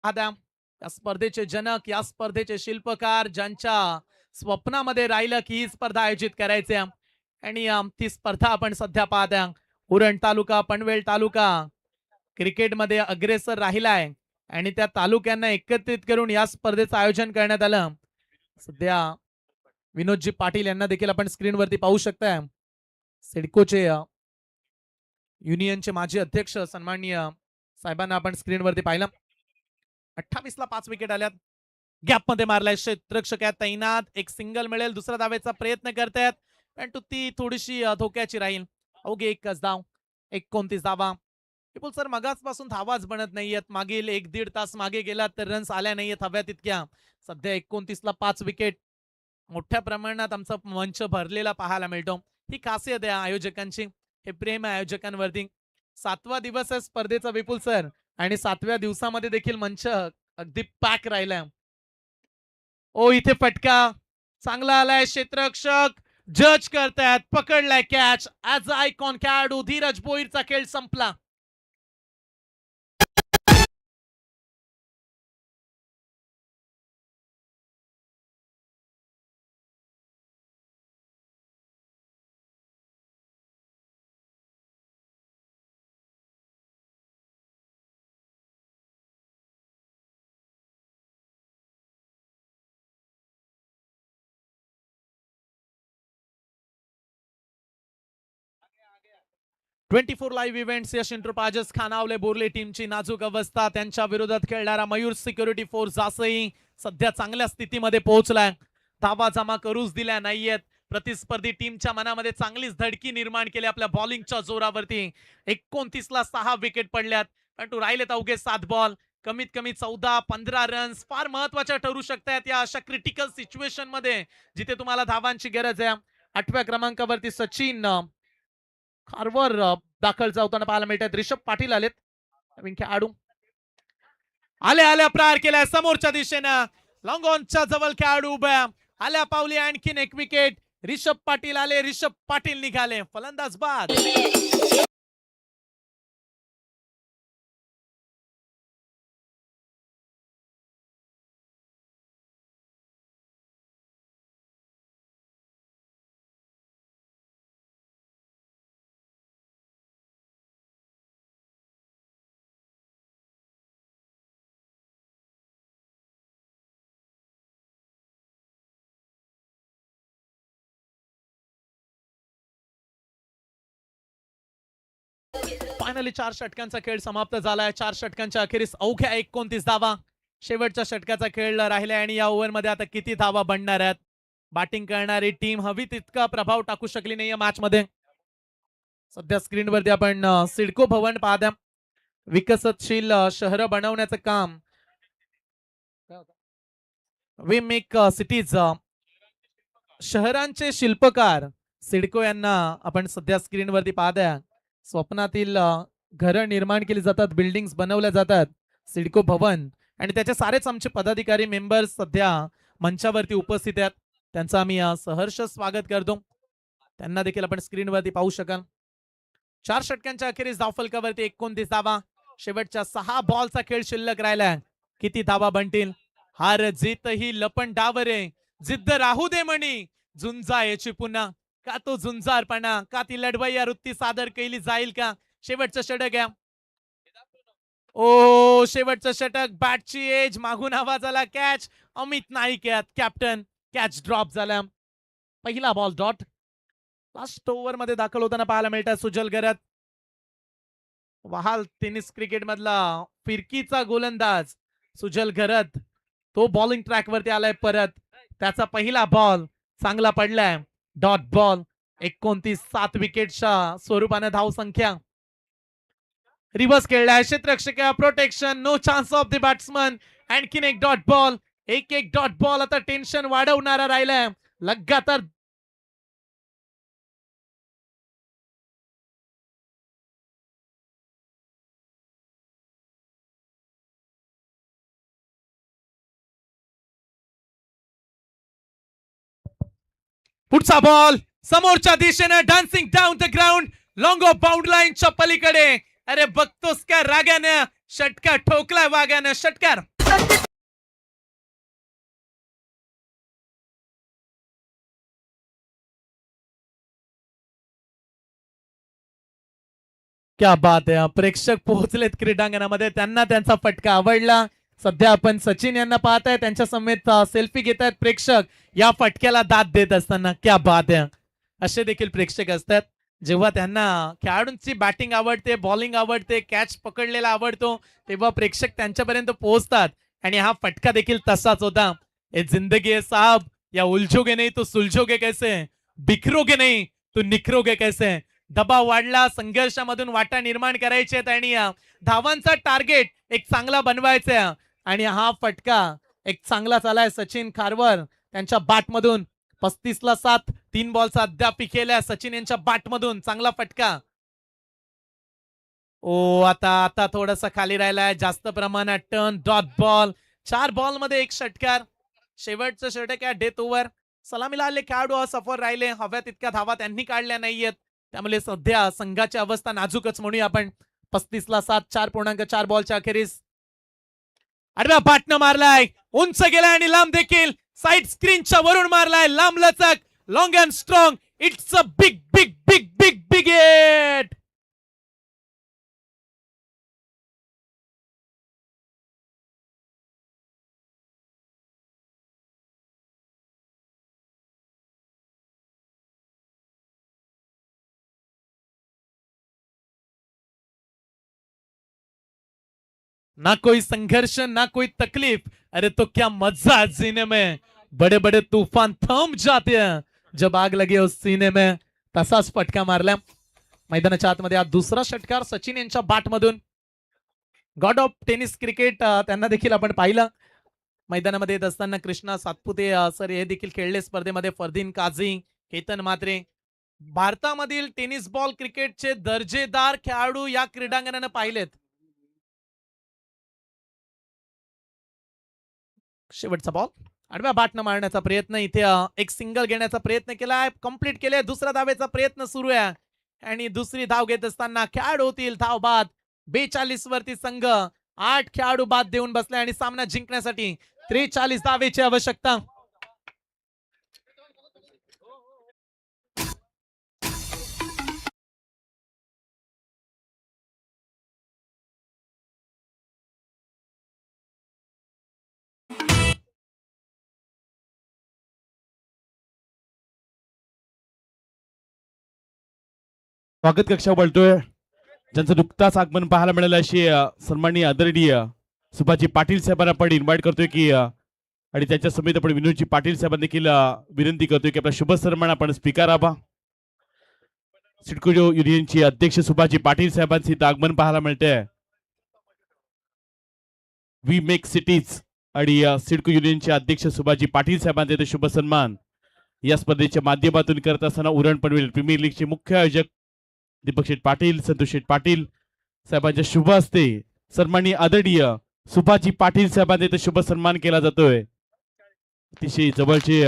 आदाम, या स्पर्धेचे जनक, या स्पर्धेचे शिल्पकार, ज्यांच्या स्वप्नामध्ये राहिलं की ही स्पर्धा आयोजित करायची आहे. आणि ती स्पर्धा आपण सध्या पाहता. उरण तालुका, पनवेल तालुका क्रिकेटमध्ये अग्रेसर राहिलाय आणि त्या तालुक्यांना एकत्रित करून या स्पर्धेचं आयोजन करण्यात आलं. सध्या विनोदजी पाटील यांना देखील आपण स्क्रीनवरती पाहू शकताय. सिडकोचे युनियनचे माजी अध्यक्ष सन्माननीय साहेबांना आपण स्क्रीनवरती पाहिलं. 28 ला 5 विकेट आल्यात. गॅप मध्ये मारलाय क्षेत्ररक्षक आहेत तैनात. एक सिंगल मिळेल, दुसरा धावेचा प्रयत्न करतायत, परंतु ती थोडीशी धोक्याची राहील. अवघे एकच धाव, 29 धावा. विपुल सर, मगाचपासून धावाच बनत नाहीयेत. मागील 1-1.5 तास मागे गेलात तर रन्स आल्या नाहीयेत हव्या तितक्या. सध्या 29 ला 5 विकेट. मोठ्या प्रमाणात आमचा मंच भरलेला पाहायला मिळतो. ही खासियत आहे आयोजकांची, हे प्रेम आहे आयोजकांवरती. 7वा दिवस आहे स्पर्धेचा विपुल सर, आणि 7व्या दिवसामध्ये देखील मंच अगदी पॅक राहिलाय. ओ, इथे फटका चांगला आलाय. क्षेत्ररक्षक जज करतायत, पकडलाय कॅच. ऍज आयकॉन खेळाडू धीरज भोईरचा खेळ संपला. ट्वेंटी 24 लाईव्ह इव्हेंट्स यश इंटरप्राइजेस खानावले बोर्ले टीमची नाजूक अवस्था. त्यांच्या विरोधात खेळणारा मयूर सिक्युरिटी फोर्स जासई सध्या चांगल्या स्थितीमध्ये पोहोचलाय. धावा जमा करूच दिल्या नाहीयेत. प्रतिस्पर्धी टीमच्या मनामध्ये चांगलीच धडकी निर्माण केली आपल्या बॉलिंगच्या जोरावरती. 29 ला 6 विकेट पडल्यात, परंतु राहिलेत अवघे 7 बॉल. कमीत कमी 14-15 रन्स फार महत्वाच्या ठरू शकतात या अशा क्रिटिकल सिच्युएशन मध्ये, जिथे तुम्हाला धावांची गरज आहे. 8व्या क्रमांकावरती सचिन खारवर दाखल जाताना पाहायला मिळतात. रिषभ पाटील आलेत, नवीन खेळाडू. आल्या प्रहार केलाय समोरच्या दिशेनं. लॉंग ऑनच्या जवळ खेळाडू उभ्या. आल्या पावली आणखीन एक विकेट. रिषभ पाटील आले, रिषभ पाटील निघाले. फलंदाज बाद. फायनली 4 षटकांचा खेळ समाप्त झालाय. 4 षटकांच्या अखेरीस अवघ्या 29 धावा. शेवटच्या षटकाचा खेळ राहिलाय आणि या ओव्हरमध्ये आता किती धावा बनणार आहेत. बॅटिंग करणारी टीम हवी तितका प्रभाव टाकू शकली नाहीये मॅच मध्ये. सध्या स्क्रीनवरती आपण सिडको भवन पाहता. विकसनशील शहर बनवण्याचं काम, वी मेक सिटीज, शहरांचे शिल्पकार सिडको यांना आपण सध्या स्क्रीनवरती पाहताय. स्वप्नातील घरं निर्माण केली जातात, बिल्डिंग्स बनवल्या जातात. सिडको भवन आणि त्याचे सारेच आमचे पदाधिकारी मेंबर्स सध्या मंचावरती उपस्थित आहेत. त्यांचं आम्ही सहर्ष स्वागत करतो. त्यांना देखील आपण स्क्रीनवरती पाहू शकाल. 4 षटकांच्या अखेरीस धावफलकावरती 29 धावा. शेवटच्या 6 बॉलचा खेळ शिल्लक राहिलाय. किती धावा बनतील. हार जीत ही लपण डावरे, जिद्द राहू दे म्हणी झुंजा याची पुन्हा. का तो झुंजारपणा, का ती लढवय्या वृत्ती सादर केली जाईल का. शेवटचं षटक आहे. ओ शेवटचं षटक, बॅटची एज, मागून आवाज आला, कॅच. अमित नाईक यात कॅप्टन, कॅच ड्रॉप झाला. पहिला बॉल डॉट. लास्ट ओव्हर मध्ये दाखल होताना पाहायला मिळतात सुजल गरत. वहाल टेनिस क्रिकेट मधला फिरकीचा गोलंदाज सुजल गरत, तो बॉलिंग ट्रॅक वरती आलाय परत. त्याचा पहिला बॉल चांगला पडलाय, डॉट बॉल. 29 विकेटच्या स्वरूपाने धाव संख्या. रिव्हर्स खेळलाय क्षेत्ररक्षक, protection, no chance of the batsman. आणखीन एक डॉट बॉल, एक डॉट बॉल आता टेन्शन वाढवणारा राहिलाय. लगातार पुढचा बॉल समोरच्या दिशेने, dancing down the ground, long off bound लाईनच्या पलीकडे. अरे बघतोस का रागानं, षटकार ठोकलाय वाघानं, षटकार. क्या बात आहे. प्रेक्षक पोहोचलेत क्रीडांगणामध्ये, त्यांना त्यांचा फटका आवडला. सध्या आपण सचिन यांना पाहताय, त्यांच्या समेत सेल्फी घेत आहेत प्रेक्षक या फटक्याला दाद देत असताना. क्या बात आहे. असे देखील प्रेक्षक असतात, जेव्हा त्यांना खेळाडूंची बॅटिंग आवडते, बॉलिंग आवडते, कॅच पकडलेला आवडतो, तेव्हा प्रेक्षक त्यांच्यापर्यंत पोहोचतात. आणि हा फटका देखील तसाच होता. ए जिंदगी है साहब, या उलझोगे नहीं तो सुलझोगे कैसे, बिखरोगे नहीं तो निखरोगे कैसे. दबाव वाढला, संघर्षामधून वाटा निर्माण करायचे आहेत आणि धावांचा टार्गेट एक चांगला बनवायचा आहे. आणि हा फटका एक चांगला चालाय सचिन खारवर त्यांच्या बॅटमधून. 35 3 बॉलचा अद्याप केल्या सचिन यांच्या बॅटमधून. चांगला फटका. ओ आता थोडासा खाली राहिलाय, जास्त प्रमाणात टर्न, डॉट बॉल. 4 बॉल मध्ये 1 षटकार. शेवटचं षटक आहे डेथ ओव्हर. सलामीला आले खेळाडू सफर राहिले, हव्या तितक्या धावा त्यांनी काढल्या नाहीयेत, त्यामुळे सध्या संघाची अवस्था नाजूकच म्हणूया आपण. 35 4.4 बॉलच्या अखेरीस. अरे पाटनं मारलाय, उंच गेलाय आणि लांब देखील. साइड स्क्रीनच्या वरून मारलाय, लांब लचक, long and strong. It's a big big big big big hit. ना कोई संघर्ष, ना कोई तकलीफ. अरे तो क्या मजा है जीने में. बड़े बड़े तूफान थम जाते हैं जब आग लगे उस सीने में. तसाच फटका मारला मैदानाच्या आतमध्ये. हा दुसरा षटकार सचिन यांच्या बॅटमधून. गॉड ऑफ टेनिस क्रिकेट त्यांना देखील आपण पाहिलं मैदानामध्ये येत असताना. कृष्णा सातपुते सर हे देखील खेळले स्पर्धेमध्ये. फरदीन काझी, केतन म्हात्रे. भारतामधील टेनिस बॉल क्रिकेटचे दर्जेदार खेळाडू या क्रीडांगणाने पाहिलेत. शेवटचा बॉल आडव्या बॅटनं मारण्याचा प्रयत्न. इथे एक सिंगल घेण्याचा प्रयत्न केलाय, कंप्लीट केलाय. दुसरा धावेचा प्रयत्न सुरू आहे आणि दुसरी धाव घेत असताना खेळाडू होतील धाव बाद. 42 वरती संघ 8 खेळाडू बाद देऊन बसले आणि सामना जिंकण्यासाठी 43 धावेची आवश्यकता. स्वागत कक्षा पळतोय, ज्यांचं नुकताच आगमन पाहायला मिळालं अशी सन्माननीय आदरणीय सुभाजी पाटील साहेबांना आपण इन्व्हाइट करतोय की आणि त्याच्या समेत आपण विनोदजी पाटील साहेबांना देखील विनंती करतोय की आपला शुभ सन्मान आपण स्वीकारावा. सिडको युनियनचे अध्यक्ष सुभाजी पाटील साहेबांचे इथं आगमन पाहायला मिळतंय. वी मेक सिटीज आणि सिडको युनियनचे अध्यक्ष सुभाजी पाटील साहेबांचे इथं शुभ सन्मान या स्पर्धेच्या माध्यमातून करत असताना उरण पनवेल प्रीमियर लीगचे मुख्य आयोजक दीपक शेठ पाटील, संतोष शेठ पाटील साहेबांच्या शुभ हस्ते सन्माननीय आदरणीय सुभाजी पाटील साहेबांचा इथं शुभ सन्मान केला जातोय. अतिशय जवळचे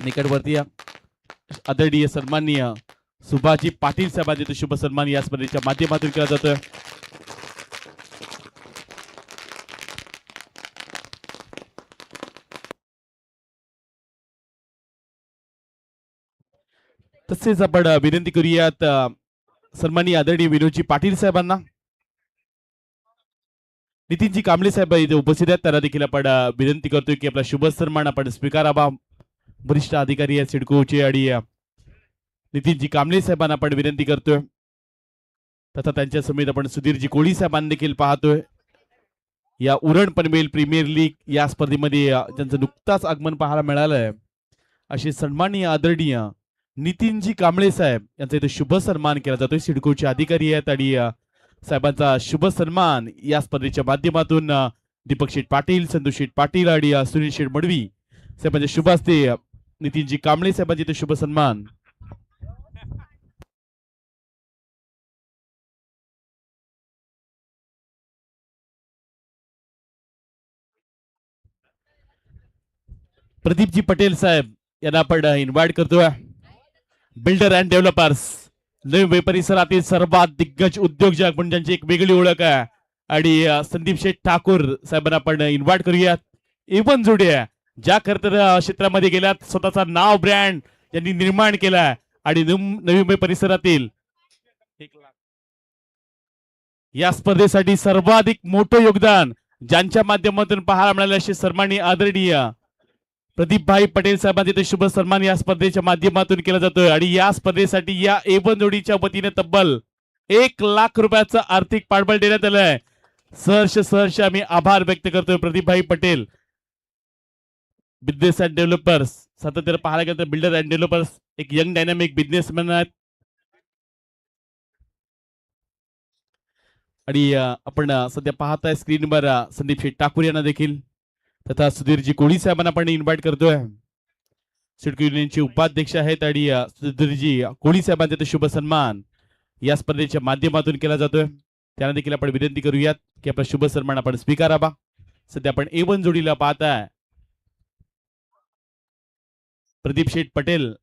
निकटवर्ती आदरणीय सन्माननीय सुभाजी पाटील साहेबांचा इथं शुभ सन्मान या स्पर्धेच्या माध्यमातून केला जातोय. तसेच आपण विनंती करूयात सन्माननीय आदरणीय विनोदजी पाटील साहेबांना नितीनजी कांबळे साहेब इथे उपस्थित आहेत, त्यांना देखील आपण विनंती करतोय की आपला शुभ सन्मान आपण स्वीकारावा. वरिष्ठ अधिकारी आहेत सिडकोचे आणि नितीनजी कांबळे साहेबांना आपण विनंती करतोय. तथा त्यांच्या समेत आपण सुधीरजी कोळी साहेबांना देखील पाहतोय. या उरण पनवेल प्रीमियर लीग या स्पर्धेमध्ये त्यांचं नुकताच आगमन पाहायला मिळालंय. असे सन्माननीय आदरणीय नितीनजी कांबळे साहेब यांचा इथे शुभ सन्मान केला जातोय. सिडकोचे अधिकारी आहेत आणि साहेबांचा शुभ सन्मान या स्पर्धेच्या माध्यमातून दीपक शेठ पाटील, संतोष शेठ पाटील आणि सुनील शेठ मडवी साहेबांच्या शुभ हस्ते नितीनजी कांबळे साहेबांचे इथे शुभ सन्मान. प्रदीपजी पटेल साहेब यांना आपण इन्व्हाइट करतोय. बिल्डर अँड डेव्हलपर्स नवी परिसरातील सर्वात दिग्गज उद्योजक म्हणून ज्यांची एक वेगळी ओळख आहे आणि संदीप शेठ ठाकूर साहेबांना आपण इन्व्हाइट करूयात. इवन जोडी आहे ज्या खरतर क्षेत्रामध्ये गेल्यात, स्वतःचा नाव ब्रँड यांनी निर्माण केलाय आणि नवी मुंबई परिसरातील या स्पर्धेसाठी सर्वाधिक मोठं योगदान ज्यांच्या माध्यमातून पाहायला मिळाले असे सन्माननीय आदरणीय प्रदीपभाई पटेल साहेबांचे ते शुभ सन्मान या स्पर्धेच्या माध्यमातून केला जातोय. आणि या स्पर्धेसाठी या एवन जोडीच्या वतीने तब्बल 1,00,000 रुपयाचं आर्थिक पाठबळ देण्यात आलंय. सहर्ष आम्ही आभार व्यक्त करतोय Pradeepbhai Patel. Business and developers सातत्याने पाहायला गेलं तर बिल्डर अँड डेव्हलपर्स एक यंग डायनामिक बिझनेसमॅन आहेत. आणि आपण सध्या पाहताय स्क्रीनवर संदीप शेठ ठाकूर यांना देखील तथा सुधीरजी कोळी साहेबांना आपण इन्व्हाइट करतोय. सिडको युनियनचे उपाध्यक्ष आहेत आणि सुधीरजी कोळी साहेबांचा ते शुभ सन्मान या स्पर्धेच्या माध्यमातून केला जातोय. त्यांना देखील आपण विनंती करूयात की आपला शुभ सन्मान आपण स्वीकारावा. सध्या आपण एवन जोडीला पाहताय प्रदीप शेठ पटेल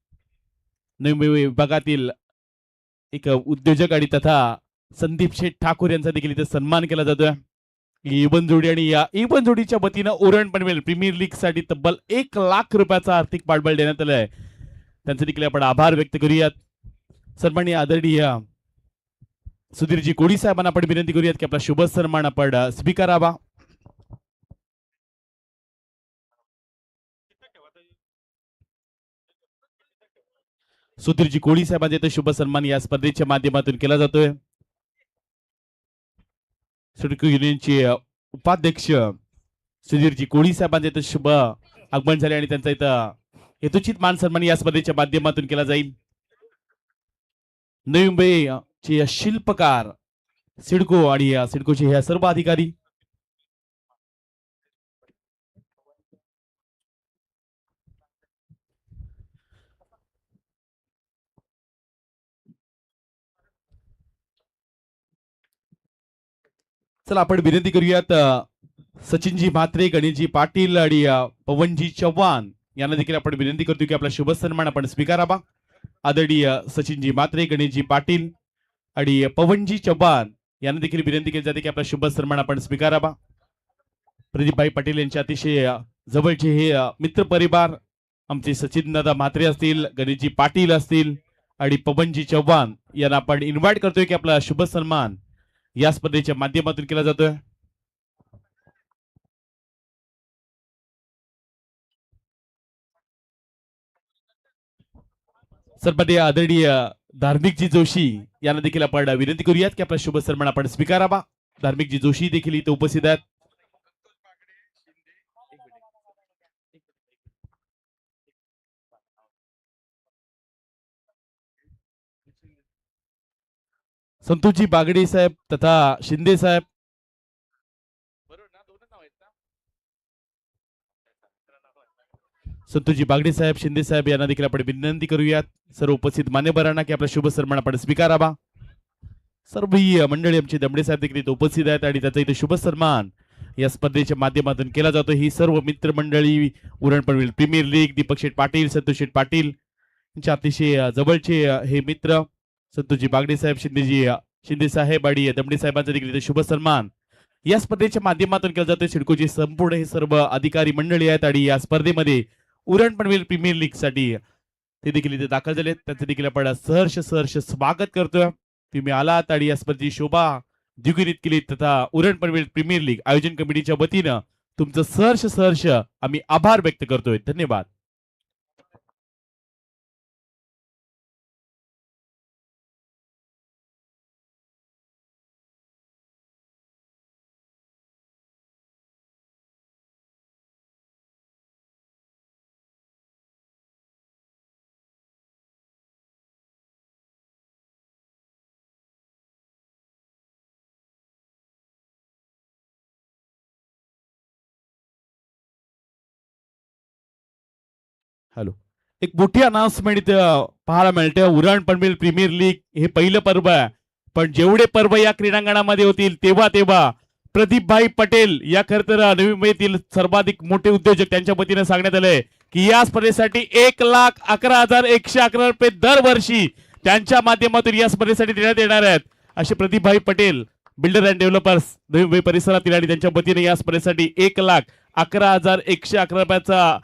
नवी मुंबई विभागातील एक उद्योजक आणि तथा संदीप शेठ ठाकूर यांचा देखील इथे सन्मान केला जातोय. इवन जोडी आणि या इवन जोडीच्या वतीनं उरण पनवेल प्रीमियर लीग साठी तब्बल 1,00,000 रुपयाचा आर्थिक पाठबळ देण्यात आलंय. त्यांचे देखील आपण आभार व्यक्त करूयात. सन्माननीय आदरणीय सुधीरजी कोळी साहेबांना आपण विनंती करूयात की आपला शुभ सन्मान आपण स्वीकारावा. सुधीरजी कोळी साहेबांचे ते शुभ सन्मान या स्पर्धेच्या माध्यमातून केला जातोय. सिडको युनियनचे उपाध्यक्ष सुधीरजी कोळी साहेबांचे इथं शुभ आगमन झाले आणि त्यांचा इथं हेतुचित मान सन्मान या स्पर्धेच्या माध्यमातून केला जाईल. नवी मुंबईचे शिल्पकार सिडको आणि सिडकोचे हे सर्व अधिकारी चला आपण विनंती करूयात सचिनजी म्हात्रे, गणेशजी पाटील आणि पवनजी चव्हाण यांना देखील आपण विनंती करतो की आपला शुभ सन्मान आपण स्वीकारावा. आदरणीय सचिनजी म्हात्रे, गणेशजी पाटील आणि पवनजी चव्हाण यांना देखील विनंती केली जाते की आपला शुभ सन्मान आपण स्वीकारावा. प्रदीपभाई पटेल यांचे अतिशय जवळचे हे मित्र परिवार आमचे सचिनदादा म्हात्रे असतील, गणेशजी पाटील असतील आणि पवनजी चव्हाण यांना आपण इन्व्हाइट करतोय की आपला शुभ सन्मान या स्पर्धेच्या माध्यमातून केला जातोय. सर्वमध्ये आदरणीय धार्मिकजी जोशी यांना देखील आपण विनंती करूयात की आपला शुभ सन्मान आपण स्वीकारावा. धार्मिकजी जोशी देखील इथे उपस्थित आहेत. संतोषजी बागडे साहेब तथा शिंदे साहेब संतोषजी बागडे साहेब, शिंदे साहेब यांना देखील आपण विनंती करूयात सर्व उपस्थित मान्यवरांना की आपला शुभ सन्मान आपण स्वीकारावा. सर्व ही मंडळी आमचे दमडे साहेब देखील इथे उपस्थित आहेत आणि त्याचा इथे शुभ सन्मान या स्पर्धेच्या माध्यमातून केला जातो. ही सर्व मित्र मंडळी उरण पनवेल प्रीमियर लीग, दीपक शेठ पाटील, संतोष शेठ पाटील यांचे अतिशय जवळचे हे मित्र संतोषजी बागडे साहेब, शिंदे साहेब आणि दमडे साहेबांचा देखील शुभ सन्मान या स्पर्धेच्या माध्यमातून केला जातोय. सिडकोचे संपूर्ण हे सर्व अधिकारी मंडळी आहेत आणि या स्पर्धेमध्ये उरण पनवेल प्रीमियर लीग साठी ते देखील इथे दाखल झालेत. त्यांचे देखील आपण सहर्ष स्वागत करतोय. तुम्ही आलात आणि या स्पर्धेची शोभा द्विगुणित केली तथा उरण पनवेल प्रीमियर लीग आयोजन कमिटीच्या वतीनं तुमचं सहर्ष आम्ही आभार व्यक्त करतोय. धन्यवाद. हॅलो. एक मोठी अनाउन्समेंट इथं पाहायला मिळते. उरण पनवेल प्रीमियर लीग हे पहिलं पर्व आहे, पण जेवढे पर्व या क्रीडांगणामध्ये होतील तेव्हा तेव्हा प्रदीपभाई पटेल या खरं तर नवी मुंबईतील सर्वाधिक मोठे उद्योजक त्यांच्या वतीनं सांगण्यात आलंय की या स्पर्धेसाठी 1,11,111 रुपये दरवर्षी त्यांच्या माध्यमातून या स्पर्धेसाठी देण्यात येणार आहेत. असे Pradeepbhai Patel builder and developers Navi Mumbai परिसरातील आणि त्यांच्या वतीने या स्पर्धेसाठी 1,11,111 रुपयाचा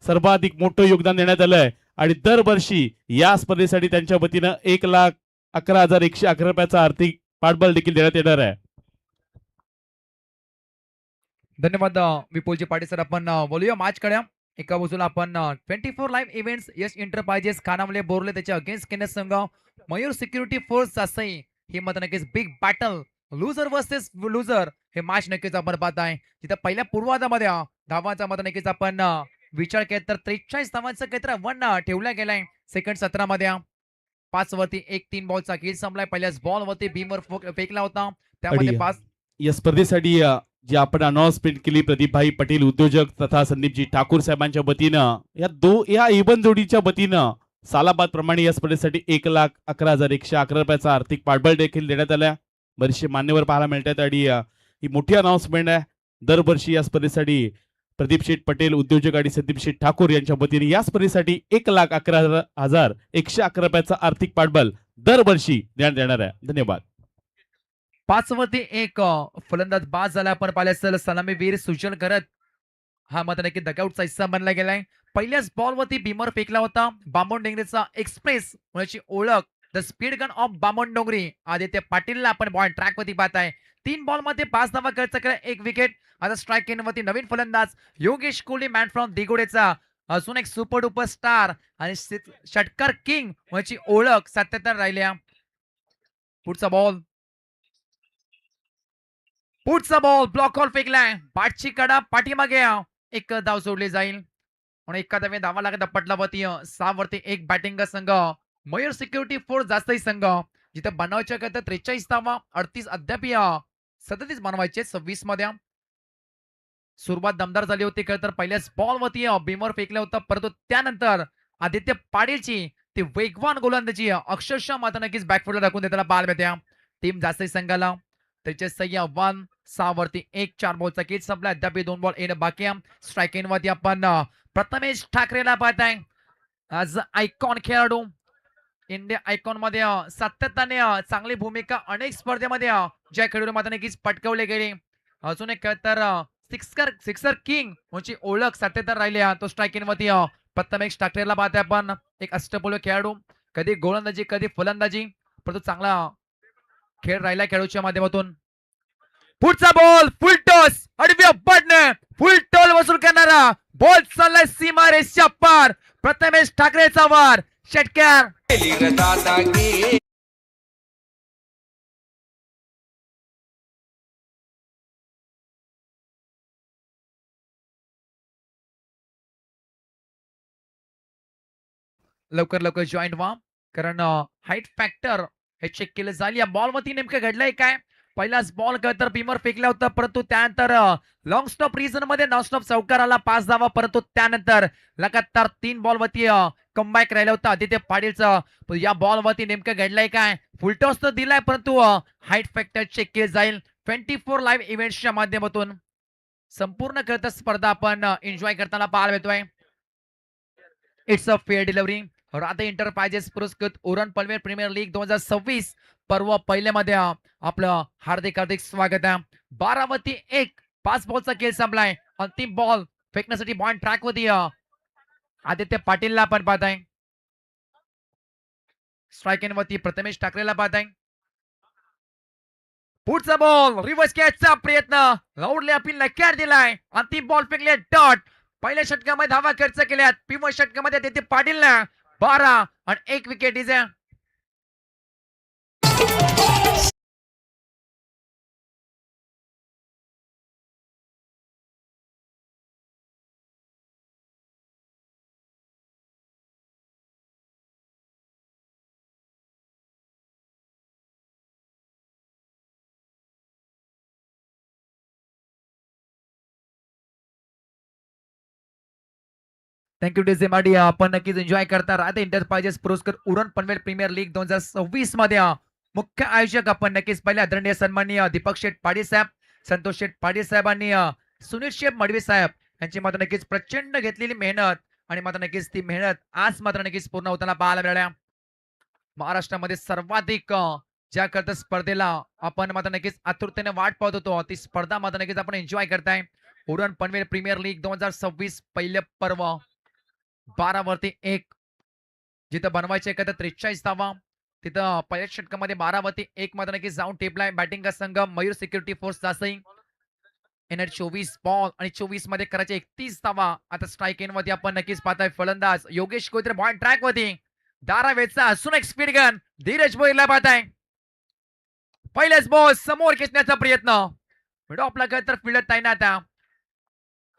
सर्वाधिक मोठं योगदान देण्यात आलंय आणि दरवर्षी या स्पर्धेसाठी त्यांच्या वतीनं 1,11,111 रुपयाचा आर्थिक पाठबळ देखील देण्यात येणार आहे. धन्यवाद विपुलजी पाटील सर. आपण बोलूया मॅच कडे. एका बाजूला आपण 24 लाईव्ह इव्हेंट्स यश एंटरप्राइजेस खानावले बोरले त्याच्या अगेन्स्ट केंद्र संघ मयूर सिक्युरिटी फोर्स सासई ही मत नक्कीच बिग बॅटल लुझर वर्सेस लुझर हे मॅच नक्कीच आपण पाहत आहे. तिथं पहिल्या पूर्वार्धामध्ये धावांचा मत नक्कीच आपण विचार केला तर 43 धावांचा काहीतरी वन ठेवला गेलाय. सेकंड 17 मध्ये 5 वरती 1-3 बॉलचा खेळ संपलाय. पहिल्याच बॉल वरती बीमवर फेकला होता त्यामध्ये आणि 5. या स्पर्धेसाठी जी आपण अनाउन्समेंट केली प्रदीपभाई पटेल उद्योजक तथा संदीपजी ठाकूर साहेबांच्या वतीनं या इवन जोडीच्या वतीनं सालाबाद प्रमाणे या स्पर्धेसाठी 1,11,111 रुपयाचा आर्थिक पाठबळ देखील देण्यात आला. बरेचसे मान्यवर पाहायला मिळतात आणि ही मोठी अनाउन्समेंट आहे. दरवर्षी या स्पर्धेसाठी प्रदीप शेठ पटेल उद्योजक आणि संदीप शेठ ठाकूर यांच्या वतीने या स्पर्धेसाठी 1,11,111 रुपयाचा आर्थिक पाठबळ दरवर्षी देण्यात येणार आहे. धन्यवाद. 5 वरती 1 फलंदाज बाद झाला. आपण पाहिलं सलामीवीर सुजल करत हा मात्र नक्की डगआउटचा हिस्सा बनला गेलाय. पहिल्याच बॉल वरती बीमर फेकला होता. बामण डेंगरेचा एक्सप्रेस होण्याची ओळख द स्पीड गन ऑफ बामण डोंगरी आदित्य पाटीलला आपण बॉल ट्रॅक वरती पाहताय. 3 बॉल मध्ये 5 धावा खर्च करा 1 विकेट. आता स्ट्राईक वरती नवीन फलंदाज योगेश कोहली मॅन फ्रॉम दिगोडेचा अजून एक सुपर डुपर स्टार आणि षटकार किंग होण्याची ओळख 77 राहिल्या. पुढचा बॉल ब्लॉक ऑल फेकलाय. बॅटची कडा पाठीमागे एक धाव सोडली जाईल म्हणून एका धावे धावा लागत पटलावती 6 वरती 1 बॅटिंग संघ मयूर सिक्युरिटी फोर्स जास्तही संघ जिथे बनवायच्या करता 43 धावा 38 अद्याप 37 बनवायचे 26 मध्ये. सुरुवात दमदार झाली होती खरं तर पहिल्याच बॉल वरती बीमर फेकलं होतं परंतु त्यानंतर आदित्य पाटीलची ती वेगवान गोलंदाजी अक्षरशः मात्र नक्कीच बॅकफुटला टाकून देताना पाहायला मिळते. टीम जास्तही संघाला त्याचे सह्या 6 वरती 1 4 बॉलचा किट संपला. अद्याप 2 बॉल येणं बाकी आहे. स्ट्राईक वरती आपण प्रथमेश ठाकरेला पाहताय आज आयकॉन खेळाडू इंडिया आयकॉन मध्ये सातत्याने चांगली भूमिका अनेक स्पर्धेमध्ये ज्या खेळाडू मात्र नक्कीच पटकवले गेले. अजून एक तर सिक्सर किंग म्हणजे ओळख 77 राहिली. तो स्ट्राईक वरती प्रथमेश ठाकरेला पाहताय आपण एक अष्टपैलू खेळाडू कधी गोलंदाजी कधी फलंदाजी परंतु चांगला खेळ राहिला खेळाडूच्या माध्यमातून. पुढचा बॉल फुल टॉस आडव्या पडणे फुल टॉल वसूल करणारा बॉल चाललाय सीमा रेषच्या पार. प्रथमेश ठाकरेचा वार षटकार गेली रे दादागिरी लवकर जॉईन व्हा कारण हाईट फॅक्टर हे चेक केलं जाईल. या बॉल वरती नेमकं घडलंय काय. पहिलाच बॉल तर बीमर फेकला होता परंतु त्यानंतर लॉंग स्टॉप रिझन मध्ये नॉन स्टॉप चौकार आला 5 धावा परंतु त्यानंतर लगातार 3 बॉल वरती कमबॅक राहिला होता आदित्य पाटीलचा. या बॉल वरती नेमकं घडलंय काय. फुलटॉस तर दिलाय परंतु हाईट फॅक्टर चेक केलं जाईल. 24 लाईव्ह इव्हेंट्सच्या माध्यमातून संपूर्ण करता स्पर्धा आपण एन्जॉय करताना पाहायला मिळतोय. It's a fair delivery. Radhe enterprises पुरस्कृत उरण पनवेल प्रीमियर लीग 2026 पर्व पहिल्यामध्ये आपलं हार्दिक स्वागत आहे. 12 वरती 1 5 बॉलचा खेळ संपलाय. अंतिम बॉल फेकण्यासाठी बॉल ट्रॅक वरती आदित्य पाटीलला आपण पाहताय. स्ट्राईक वरती प्रथमेश ठाकरेला पाहताय. पुढचा बॉल रिव्हर्स कॅचचा प्रयत्न राऊंडले अपीलला कॅच दिलाय. अंतिम बॉल फेकले डॉट. पहिल्या षटकामध्ये धावा खर्च केल्यात. पिवळ षटकामध्ये तेथे पाटीलला 12 आणि 1 wicket is. Thank you DJ Madia. आपण नक्कीच एन्जॉय करता राहते एंटरप्राइजेस पुरस्कार उरण पनवेल प्रीमियर लीग 2026 मध्ये मुख्य आयोजक आपण नक्कीच पहिले आदरणीय सन्माननीय दीपक शेठ पाटील साहेब, संतोष शेठ पाटील साहेबांनी सुनील शेठ मडवी साहेब यांची मात्र नक्कीच प्रचंड घेतलेली मेहनत आणि मात्र नक्कीच ती मेहनत आज मात्र नक्कीच पूर्ण होताना पाहायला मिळाल्या. महाराष्ट्रामध्ये सर्वाधिक ज्या करता स्पर्धेला आपण मात्र नक्कीच आतुरतेने वाट पाहत होतो ती स्पर्धा मात्र नक्कीच आपण एन्जॉय करताय. उरण पनवेल प्रीमियर लीग 2026 पहिले पर्व 12 वरती 1 जिथं बनवायचे एकत्र 43 धावा तिथं पहिल्या षटकामध्ये 12 वरती 1 मात्र नक्कीच जाऊन टेपलाय. बॅटिंग का संघ Mayur security force Jasai. एनर 24 ball आणि 24 मध्ये करायचे 31 धावा. आता स्ट्राईक इन मध्ये आपण नक्कीच पाहताय फलंदाज योगेश कोयत्रे बॉल ट्रॅक वरती दारावेचा असून एक स्पीड गन धीरज भोईरला पाहताय. पहिलेच बॉल समोर खेचण्याचा प्रयत्न मिड ऑफला तर फिल्डर तैनात.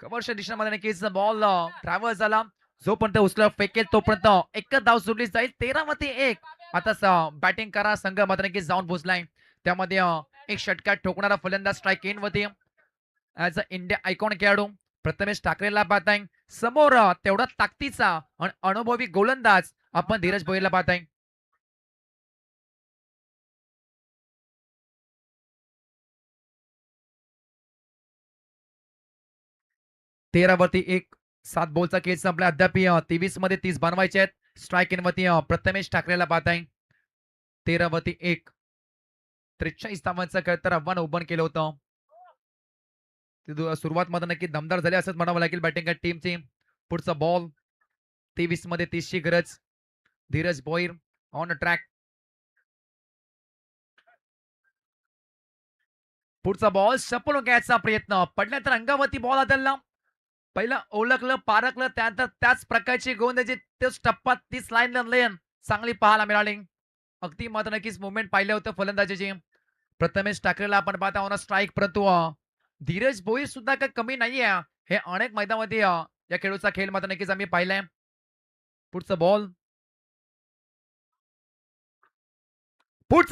कव्हरच्या दिशेमध्ये नक्कीच बॉल ट्रॅव्हल झाला. जोपर्यंत उचल फेकेल तोपर्यंत एकच धाव सोडली जाईल. 13 वरती 1 आता बॅटिंग करा संघ मात्र नक्कीच जाऊन पोहोचलाय. त्यामध्ये एक षटकार ठोकणारा फलंदाज स्ट्राईक इन वरती ऍज अ इंडिया आयकॉन खेळाडू प्रथमेश ठाकरेला पाहताय. समोर तेवढा ताकदीचा आणि अनुभवी गोलंदाज आपण धीरज भोईरला पाहताय. तेरा वरती 1 7 बॉलचा खेळ संपला. अद्याप 23 मध्ये 30 बनवायचे आहेत. स्ट्राईक इन वरती प्रथमेश ठाकरेला पाहताय. 13 वरती 1 43 धावांचं खेळ तर आव्हान ओपन केलं होतं. सुरुवात मध्ये नक्की दमदार झाली असंच म्हणावं लागेल बॅटिंग टीमची. पुढचा बॉल 23 मध्ये 30 ची गरज. Dheeraj Bhoir on track. पुढचा बॉल सपळून घ्यायचा प्रयत्न पडल्यानंतर अंगावरती बॉल आदलला. पहिलं ओळखलं पारखलं त्यानंतर त्याच प्रकारची गोंदाची तोच टप्पा तीच लाईन लेन चांगली पाहायला मिळाली. अगदी मात्र नक्कीच मुवमेंट पाहिलं होतं फलंदाजीची. प्रथमेश ठाकरेला आपण पाहता ऑन स्ट्राईक परंतु धीरज भोईर सुद्धा काही कमी नाहीये. हे अनेक मैदानामध्ये या खेळूचा खेळ मात्र नक्कीच आम्ही पाहिलाय. पुढचा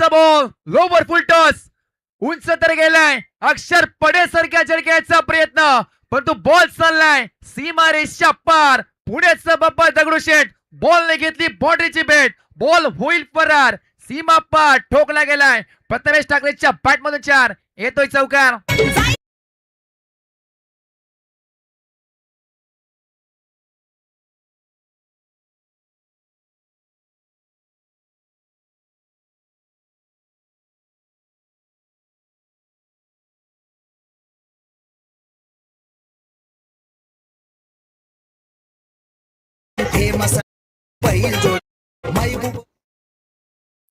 बॉल लोवर फुल टॉस उंच तर गेलाय. अक्षर पडेसारख्या झळक्याचा प्रयत्न परंतु बॉल चाललाय सीमारेषच्या पार. पुण्याचा बाप्पा दगडूशेठ बॉलने घेतली बाउंड्रीची भेट. बॉल होईल फरार. सीमा पार ठोकला गेलाय. प्रथमेश ठाकरेच्या बॅट मधून 4 येतोय चौकार.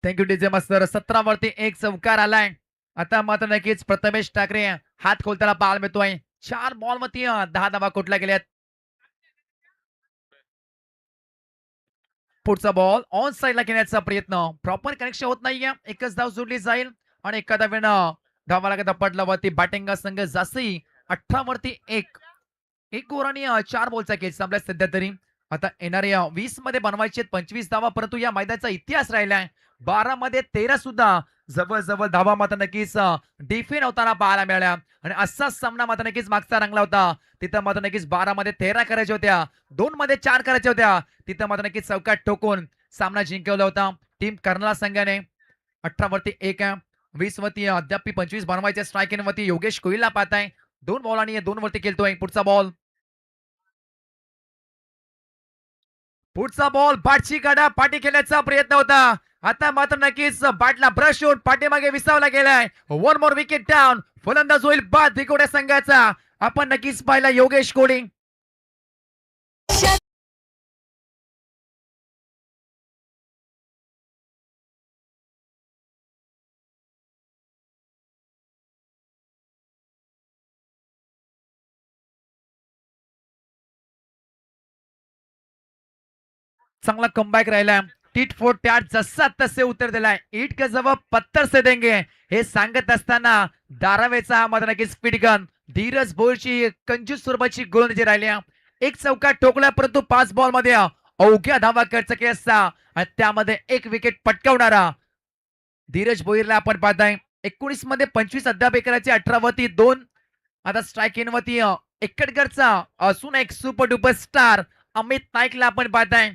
थँक्यू डीजे मास्तर. 17 वरती 1 चौकार आलाय. आता मात्र नक्कीच प्रथमेश ठाकरे हात खोलताना पाहायला मिळतोय. 4 बॉल मध्ये 10 धावा कुठल्या गेल्यात. पुढचा बॉल ऑन साइडला घेण्याचा प्रयत्न प्रॉपर कनेक्शन होत नाहीये. एकच धाव सोडली जाईल आणि एका धावेनं धावा लागत पडला वरती बॅटिंग संघ जास्ती 18 वरती 1 ओव्हर आणि 4 बॉलचा खेळ संपलाय सध्या तरी. आता येणाऱ्या 20 मध्ये बनवायचे 25 धावा परंतु या मैदानाचा इतिहास राहिलाय. 12 मध्ये 13 सुद्धा जवळ धावा मात्र नक्कीच डिफेंड होताना पाहायला मिळाल्या आणि असाच सामना मात्र नक्कीच मागचा रंगला होता. तिथं मात्र नक्कीच 12 मध्ये 13 करायच्या होत्या. 2 मध्ये 4 करायच्या होत्या. तिथं मात्र नक्कीच चौकात ठोकून सामना जिंकवला होता टीम कर्नाला संघाने. 18 वरती 1 20 वरती अद्याप 25 बनवायचे. स्ट्राईक इन वरती योगेश कोहलीला पाहताय. 2 बॉल आणि 2 वरती खेळतोय. पुढचा बॉल बाटची काढा पाठी खेळण्याचा प्रयत्न होता. आता मात्र नक्कीच बॅटला ब्रश होऊन पाठीमागे विसावला गेलाय. 1 मोर विकेट डाऊन. फलंदाज होईल बाद दिकोड्या संघाचा. आपण नक्कीच पाहिला योगेश कोहली. चांगला कमबॅक राहिलाय. टीट फोर त्यात जसा तसे उत्तर दिलाय. ईट का जवाब पत्थर से देंगे हे सांगत असताना धारावेचा हा मात्र नक्कीच स्पीड गन धीरज भोईरची कंजूस स्वरूपाची गोलंदाजी राहिल्या. एक चौका ठोकला परंतु 5 बॉल मध्ये अवघ्या धावा खर्च केला असता आणि त्यामध्ये एक विकेट पटकावणारा धीरज भोईरला आपण पाहताय. 19 मध्ये 25 अद्याप करायचे 18 वरती 2. आता स्ट्राईक इन वरती एकटकरचा असून एक सुपर डुपर स्टार अमित नाईकला आपण पाहताय.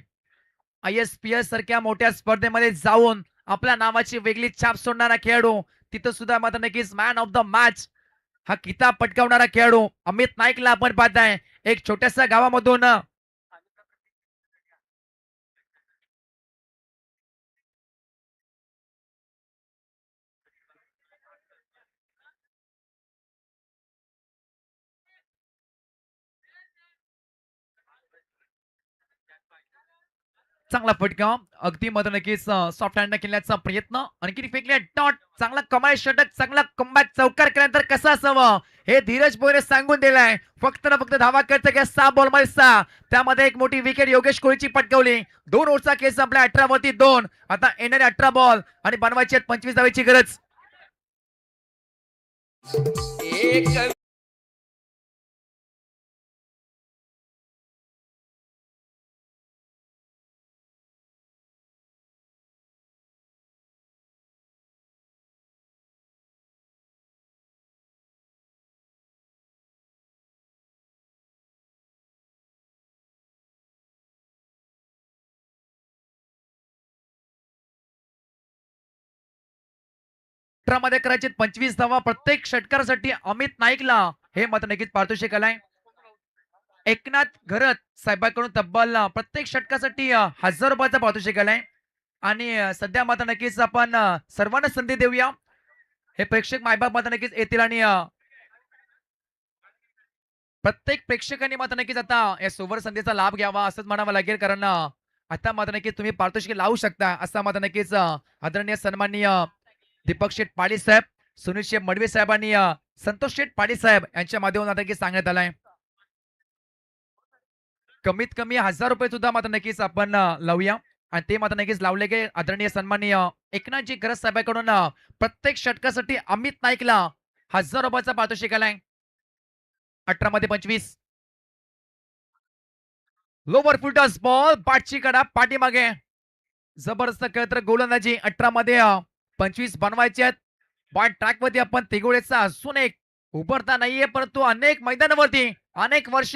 ISPS सारख्या मोठ्या स्पर्धेमध्ये जाऊन आपल्या नावाची वेगळी छाप सोडणारा खेळाडू, तिथं सुद्धा मात्र नक्कीच मॅन ऑफ द मॅच हा किताब पटकावणारा खेळाडू अमित नाईकला आपण पाहताय. एक छोट्याशा गावामधून चांगला फटका अगदी मध्ये नक्कीच सॉफ्ट हँड खेळण्याचा प्रयत्न आणखी फेकले डॉट चांगला कमाल षटक चांगला कमबॅक चौकार केल्यानंतर कसं असावं हे धीरज भोईरने सांगून दिलंय. फक्त ना फक्त धावा करत घ्या 6 बॉल मध्ये 6. त्यामध्ये एक मोठी विकेट योगेश कोहलीची पटकावली. 2 ओव्हरचा खेळ संपला 18 वरती 2. आता येणारे 18 बॉल आणि बनवायची 25 धावेची गरज. एक मध्ये करायचे 25 धावा प्रत्येक षटकारासाठी अमित नाईकला हे मात्र नक्कीच पारितोषिक आलाय. एकनाथ घरत साहेबांकडून तब्बल प्रत्येक षटकासाठी 1000 रुपयाचा पारितोषिक आलाय. आणि सध्या मात्र नक्कीच आपण सर्वांना संधी देऊया. हे प्रेक्षक मायबाप मात्र नक्कीच येतील आणि प्रत्येक प्रेक्षकांनी मात्र नक्कीच आता या सुवर्ण संधीचा लाभ घ्यावा असंच म्हणावं लागेल. कारण आता मात्र नक्कीच तुम्ही पारितोषिक लावू शकता असं मात्र नक्कीच आदरणीय सन्माननीय दीपक शेठ पाडी साहेब, सुनील शेठ मडवी साहेबांनी संतोष शेठ पाडी साहेब यांच्या माध्यमातून आता सांगण्यात आलाय. कमीत कमी 1000 रुपये सुद्धा मात्र नक्कीच आपण लावूया आणि ते मात्र नक्कीच लावले गे आदरणीय सन्माननीय एकनाथजी गरज साहेबांकडून प्रत्येक षटकासाठी अमित नाईकला 1000 रुपयाचा पारितोषिक आलाय. 18 मध्ये 25 लोवर फुटस बॉल पाठची कडा पाठीमागे जबरदस्त खेळत गोलंदाजी. 18 मध्ये 25 बनवायचे आहेत. बॉल ट्रॅक वरती आपण तिघोळेचा असून एक उभरता नाहीये परंतु अनेक मैदानावरती अनेक वर्ष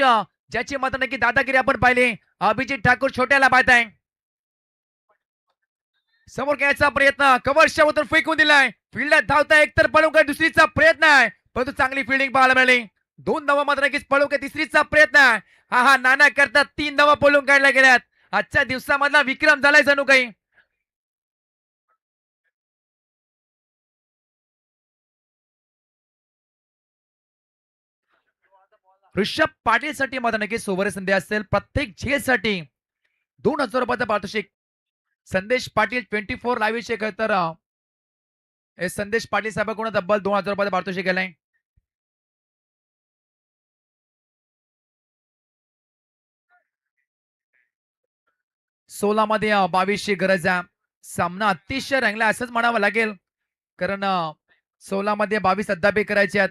ज्याची मात्र नक्की दादागिरी आपण पाहिली अभिजित ठाकूर छोट्याला पाहत आहे. समोर घ्यायचा प्रयत्न कव्हर शेवटून फेकून दिलाय. फिल्डर धावता एकतर पळून दुसरीचा प्रयत्न आहे परंतु चांगली फिल्डिंग पाहायला मिळाली. 2 धावा मात्र नक्कीच पळून तिसरीचा प्रयत्न आहे. हा नाना करता 3 धावा पळून काढल्या गेल्यात. आजच्या दिवसामधला विक्रम झालाय जणू काही. ऋषभ पाटील साठी मात्र नक्कीच सुवर्ण संधी असेल. प्रत्येक झेलसाठी 2000 रुपयाचा पारितोषिक. संदेश पाटील 24 लाईव्ह चे तर संदेश पाटील साहेबांकडून तब्बल 2000 रुपयाचा पारितोषिक केलाय. सोला मध्ये 22 ची गरज आहे. सामना अतिशय रंगला असंच म्हणावं लागेल कारण 16 मध्ये 22 अद्याप करायचे आहेत.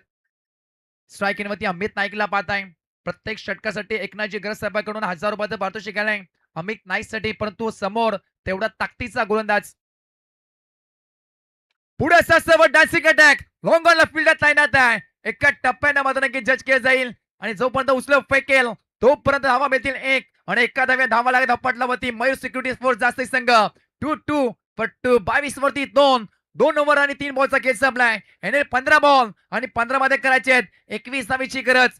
स्ट्राईक इन वरती अमित नाईकला पाहत आहे. प्रत्येक षटकासाठी एकनाथजी गरज साहेबांकडून 1000 रुपयाचं पारितोषिक आलंय अमित नाईक साठी परंतु समोर तेवढा ताकदीचा गोलंदाज. पुढे डान्सिंग अटॅक लॉंग ऑनला फील्डात तैनात आहे. एका टप्प्याने मात्र नक्की जज केलं जाईल आणि जोपर्यंत उचल फेकेल तोपर्यंत धावा मिळतील 1 आणि एका धाव्या धावा लागत धपटला वरती मयूर सिक्युरिटी फोर्स जास्त संघ 2-2 पट्टू 22 वरती 2 ओव्हर आणि 3 बॉलचा खेळ संपलाय. याने 15 बॉल आणि 15 मध्ये करायचे आहेत 21 धावेची गरज.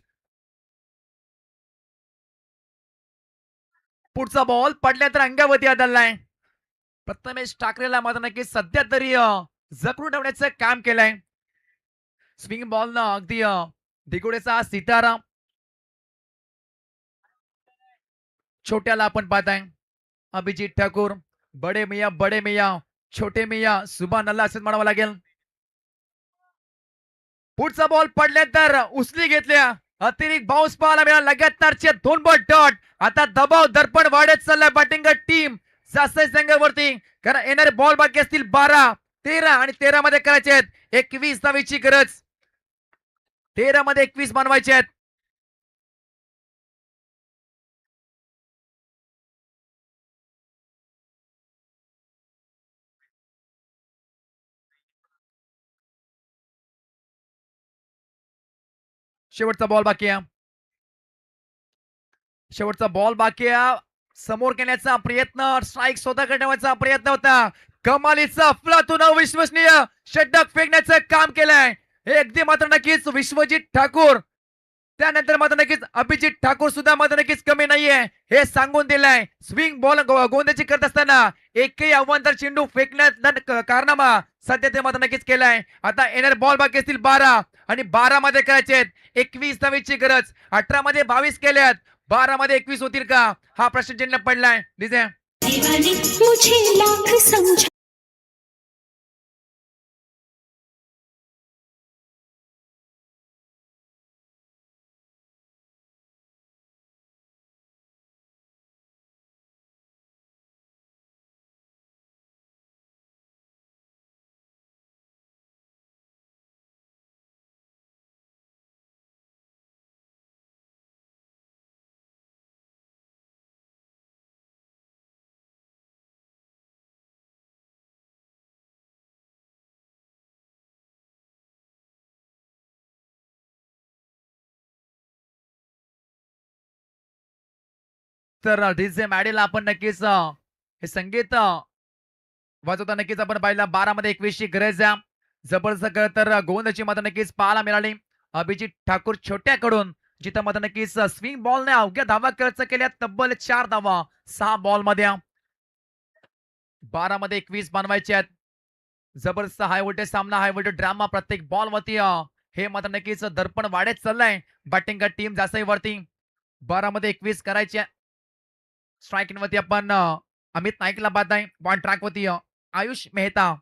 पुढचा बॉल पडल्यानंतर अंगावरती आदळलाय. प्रथमेश ठाकरेला मात्र नक्की सध्या तरी जखडून ठेवण्याचं काम केलंय. स्विंग बॉल ना अगदी दिगोडेचा सितारा छोट्याला आपण पाहताय. अभिजित ठाकूर बडे मिया छोटे मिया सुभान अल्ला असं म्हणावं लागेल. पुढचा बॉल पडल्यानंतर उचली घेतल्या अतिरिक्त बाउन्स पाहायला मिळाला लगातारचे 2 बॉल डॉट. आता दबाव दर्पण वाढत चाललाय बॅटिंग टीम जास्त संघावरती, कारण येणारे बॉल बाकी असतील 12, 13 आणि 13 मध्ये करायचे आहेत 21 धावेची गरज. 13 मध्ये 21 बनवायचे आहेत. शेवटचा बॉल बाकी आहे. शेवटचा बॉल बाकी आहे. समोर केल्याचा प्रयत्न, स्ट्राईक स्वतःकडे ठेवायचा प्रयत्न होता. कमालीचा अफलातून अविश्वसनीय षटक फेकण्याचं काम केलंय. हे अगदी मात्र नक्कीच विश्वजित ठाकूर, त्यानंतर मात्र नक्कीच अभिजित ठाकूर सुद्धा मात्र नक्कीच कमी नाहीये हे सांगून दिलंय. स्विंग बॉल गोंद्याची करत असताना एकही अवांतर चेंडू फेकण्यात कारनामा सध्या ते मात्र नक्कीच केलाय. आता येणारे बॉल बाकी असतील 12 आणि 12 मध्ये करायचे आहेत 21 धावेची गरज. 18 मध्ये 22 केल्यात, 12 मध्ये 21 होतील का हा प्रश्न चिन्ह पडलाय. दिसे दीवाने मुझे लाख समझा. तर डीजे मॅडीला आपण नक्कीच हे संगीत वाजवता नक्कीच आपण पाहिला. 12 मध्ये 21 ची गरज आहे. जबरदस्त तर गोंदाची मात्र नक्कीच पाहायला मिळाली अभिजित ठाकूर छोट्याकडून, जिथं मात्र नक्कीच स्विंग बॉलने अवघ्या धावा खर्च केल्या, तब्बल 4 धावा 6 बॉल मध्ये. 12 मध्ये 21 बनवायचे आहेत. जबरदस्त हाय व्होल्टेज सामना, हाय व्होल्टेज ड्रामा प्रत्येक बॉल वरती. हे मात्र नक्कीच दर्पण वाढत चाललंय बॅटिंग टीम जास्त वरती. 12 मध्ये 21 करायचे. स्ट्राईक वरती आपण अमित नाईकला बाद आहे. पॉइंट ट्रॅक वरती आयुष मेहता.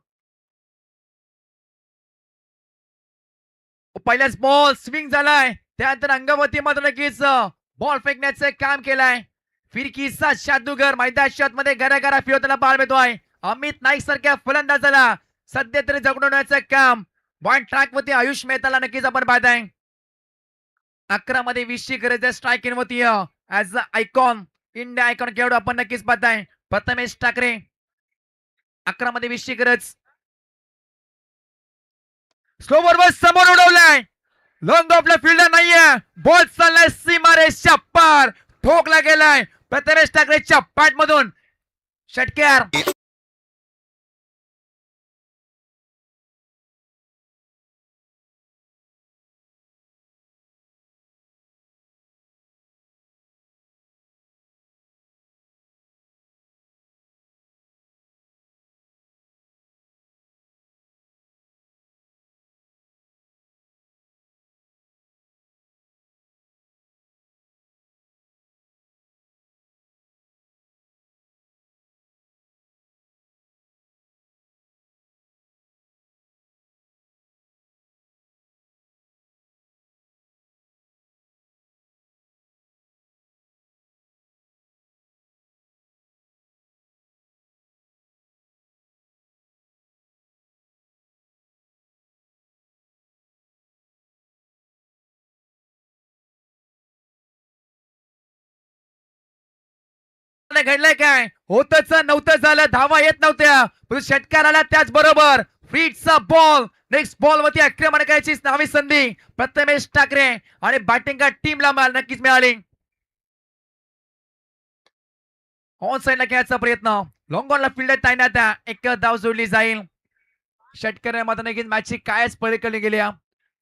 पहिल्याच बॉल स्विंग झालाय, त्यानंतर अंगावरती मात्र नक्कीच बॉल फेकण्याचं काम केलंय. फिरकीचा जादूगर मैदानात मध्ये घराघरा फिरवताना पाहायला मिळतोय. अमित नाईक सारख्या फलंदाजाला सध्या तरी जगडवण्याचं काम पॉइंट ट्रॅक वरती आयुष मेहताला नक्कीच आपण पाहत आहे. 11 मध्ये 20 ची गरज आहे स्ट्राईक इन वरती as a icon, India icon खेळाडू आपण नक्कीच पाहताय प्रथमेश ठाकरे. 11 मध्ये 20 ची गरज. स्लो बरोबर समोर उडवलाय, लॉंग ऑफला फिल्डर नाहीये, बॉल चाललाय सीमारेषच्या पार, ठोकला गेलाय प्रथमेश ठाकरेच्या पॅट मधून. षटकार घडलंय काय, होतच नव्हतं झालं, धावा येत नव्हत्या, पण षटकार आला त्याचबरोबर फ्रीटचा बॉल. नेक्स्ट बॉल वरती आक्रमण करायची नावी संधी प्रथमेश ठाकरे आणि बॅटिंग टीमला नक्कीच मिळाली. ऑन साइडला खेळायचा प्रयत्न, लॉंग ऑनला फील्डर तैनात, एक धाव जोडली जाईल. षटकार मात्र नक्कीच मॅचची कायच पळकली गेली,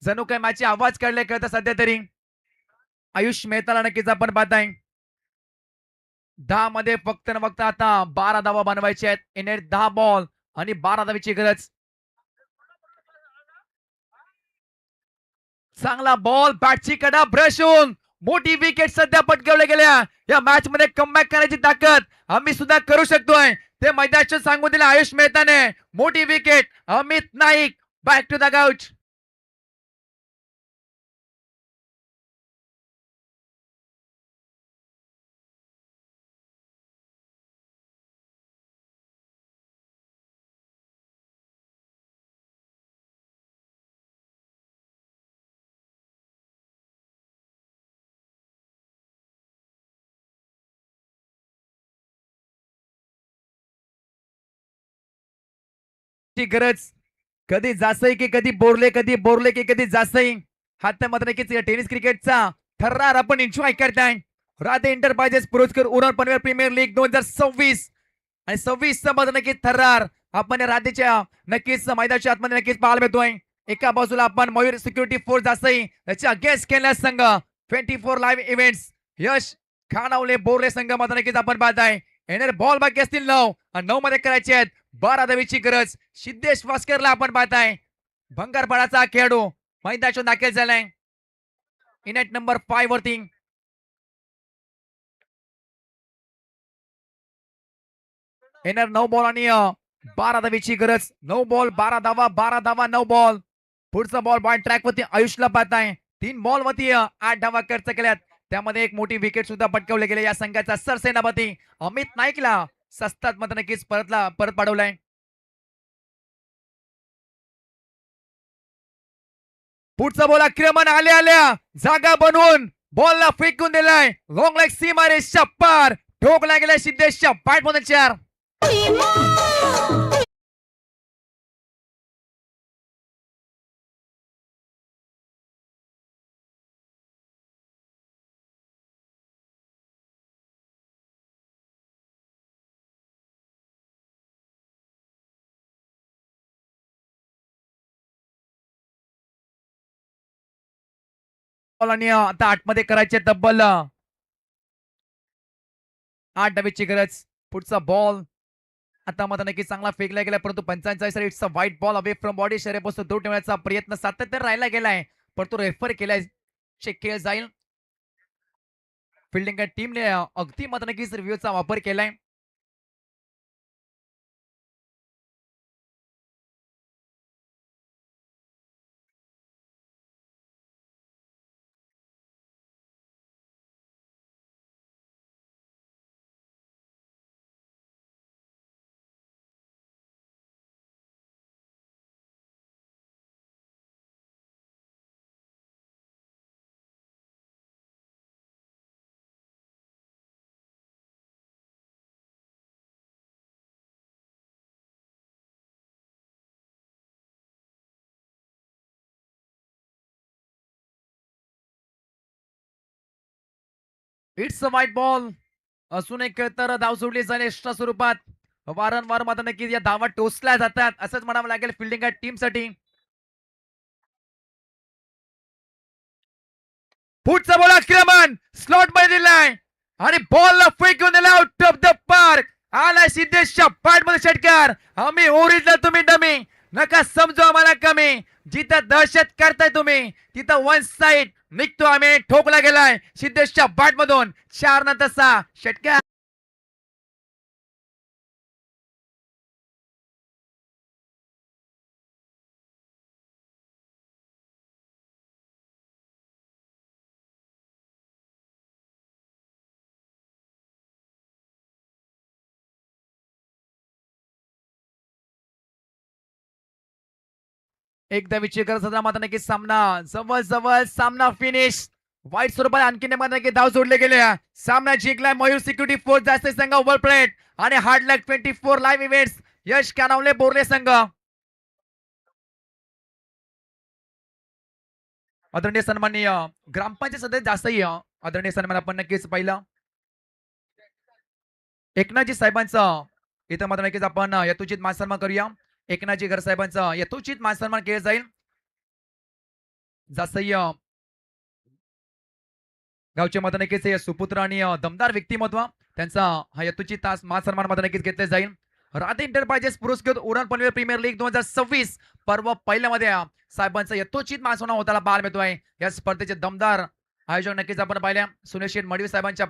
जणू काय मॅचची आवाज काढले कळतं सध्या तरी. आयुष मेहताला नक्कीच आपण पाहताय. 10 मध्ये फक्त न फक्त आता 12 धावा बनवायचे आहेत. येणे 10 बॉल आणि 12 धावीची गरज. चांगला बॉल, बॅटची कडा ब्रश होऊन मोठी विकेट सध्या पटकावल्या गेल्या. या मॅच मध्ये कमबॅक करण्याची ताकद आम्ही सुद्धा करू शकतोय ते मैदानात सांगून दिले आयुष मेहताने. मोठी wicket, Amit Naik back to the couch. ची गरज कधी जासई की कधी बोरले की कधी जासई हा मात्र नक्कीच या टेनिस क्रिकेटचा थर्रार आपण एन्जॉय करताय. राधे एंटरप्राइजेस पुरस्कार उरण पनवेल प्रीमियर लीग 2026 आणि 26 मध्ये नक्कीच थर्रार आपण या राधेच्या नक्कीच मैदानाच्या आतमध्ये नक्कीच पाहायला मिळतोय. एका बाजूला आपण मयूर सिक्युरिटी फोर्स जासई त्याच्या अगेन्स्ट केला संघ 24 लाईव्ह इव्हेंट्स यश खानावले बोरले संघ मध्ये नक्कीच आपण पाहताय. येणार बॉल बाकी असतील 9 मध्ये करायचे आहेत 12 धावेची गरज. सिद्धेश वास्करला आपण पाहताय भंगारपाडाचा खेळाडू मैदानावर दाखल झालाय इनेट नंबर 5 वरती. येणार 9 बॉल आणि 12 धावेची गरज. 9 बॉल 12 धावा 9 बॉल. पुढचा बॉल बॉल ट्रॅक वरती आयुषला पाहताय 3 बॉल वरती 8 धावा खर्च केल्यात. त्यामध्ये एक मोठी विकेट सुद्धा पटकावले गेले. या संघाचा सरसेनापती अमित नाईकला सस्तात मध्ये नक्कीच परत पाडवलाय. पुढचा बॉल आक्रमण आल्या जागा बनवून बॉलला फेकून दिलाय. लॉंग लेग सीमा रेषच्या पार ठोकला गेला सिद्धेशच्या बॅट मधून 4. आणि आता 8 मध्ये करायचे तब्बल 8 धावेची गरज. पुढचा बॉल आता मात्र नक्की चांगला फेकला गेला परंतु पंचांचा it's a white ball away from body शरीरापासून दूर ठेवण्याचा प्रयत्न सातत्याने राहिला गेलाय परंतु रेफर केलाय. चेक केला जाईल. फिल्डिंग टीमने अगदी मात्र नक्कीच रिव्ह्यूचा वापर केलाय. इट्स अ व्हाईट बॉल असून एक तर धाव सोडली जाईल एक्स्ट्रा स्वरूपात. वारंवार मात्र नक्कीच या धावा टोचल्या जातात असंच म्हणावं लागेल फिल्डिंग टीम साठी. पुढचा बॉल आक्रमण स्लॉट मध्ये दिलाय आणि बॉलला फेकून दिला आउट ऑफ द पार्क. आला सिद्धेशच्या बॅट मध्ये षटकार. आम्ही ओरिजिनल तुम्ही डमी नका समजू आम्हाला कमी. जिथं दहशत करताय तुम्ही तिथं वन साइड निघतो आम्ही. ठोकला गेलाय सिद्धेशच्या बॅट मधून 4 नंतर 6 षटकार. एक धावेची गरज होता मात्र नक्कीच सामना जवळ सामना फिनिश. वाईट स्वरूपात आणखी नक्की धाव जोडले गेले. सामना जिंकलाय मयूर सिक्युरिटी फोर्स जास्त संघ ओव्हर प्लेट आणि हार्ड लक 24 लाईव्ह इव्हेंट्स यश कानावले बोरले संघ. आदरणीय सन्माननीय ग्रामपंचायत सदस्य जास्तही आदरणीय सन्मान आपण नक्कीच पाहिलं. एकनाथजी साहेबांचं इथं मात्र नक्कीच आपण यथोचित मान सन्मान करूया. एकनाथजी घर साहेबांचं यथोचित मान सन्मान केलं जाईल. जास्तही गावचे मात्र नक्कीच सुपुत्र आणि दमदार व्यक्तिमत्व त्यांचा हा यथोचित मान सन्मान मात्र नक्कीच घेतला जाईल. राधे एंटरप्राइजेस पुरस्कृत उरण पनवेल प्रीमियर लीग 2026 पर्व पहिल्यामध्ये साहेबांचा यथोचित मान सन्मान होताना पाहायला मिळतोय. या स्पर्धेचे दमदार आयोजन नक्कीच आपण पाहिल्या. सुनील शेठ मडवी साहेबांच्या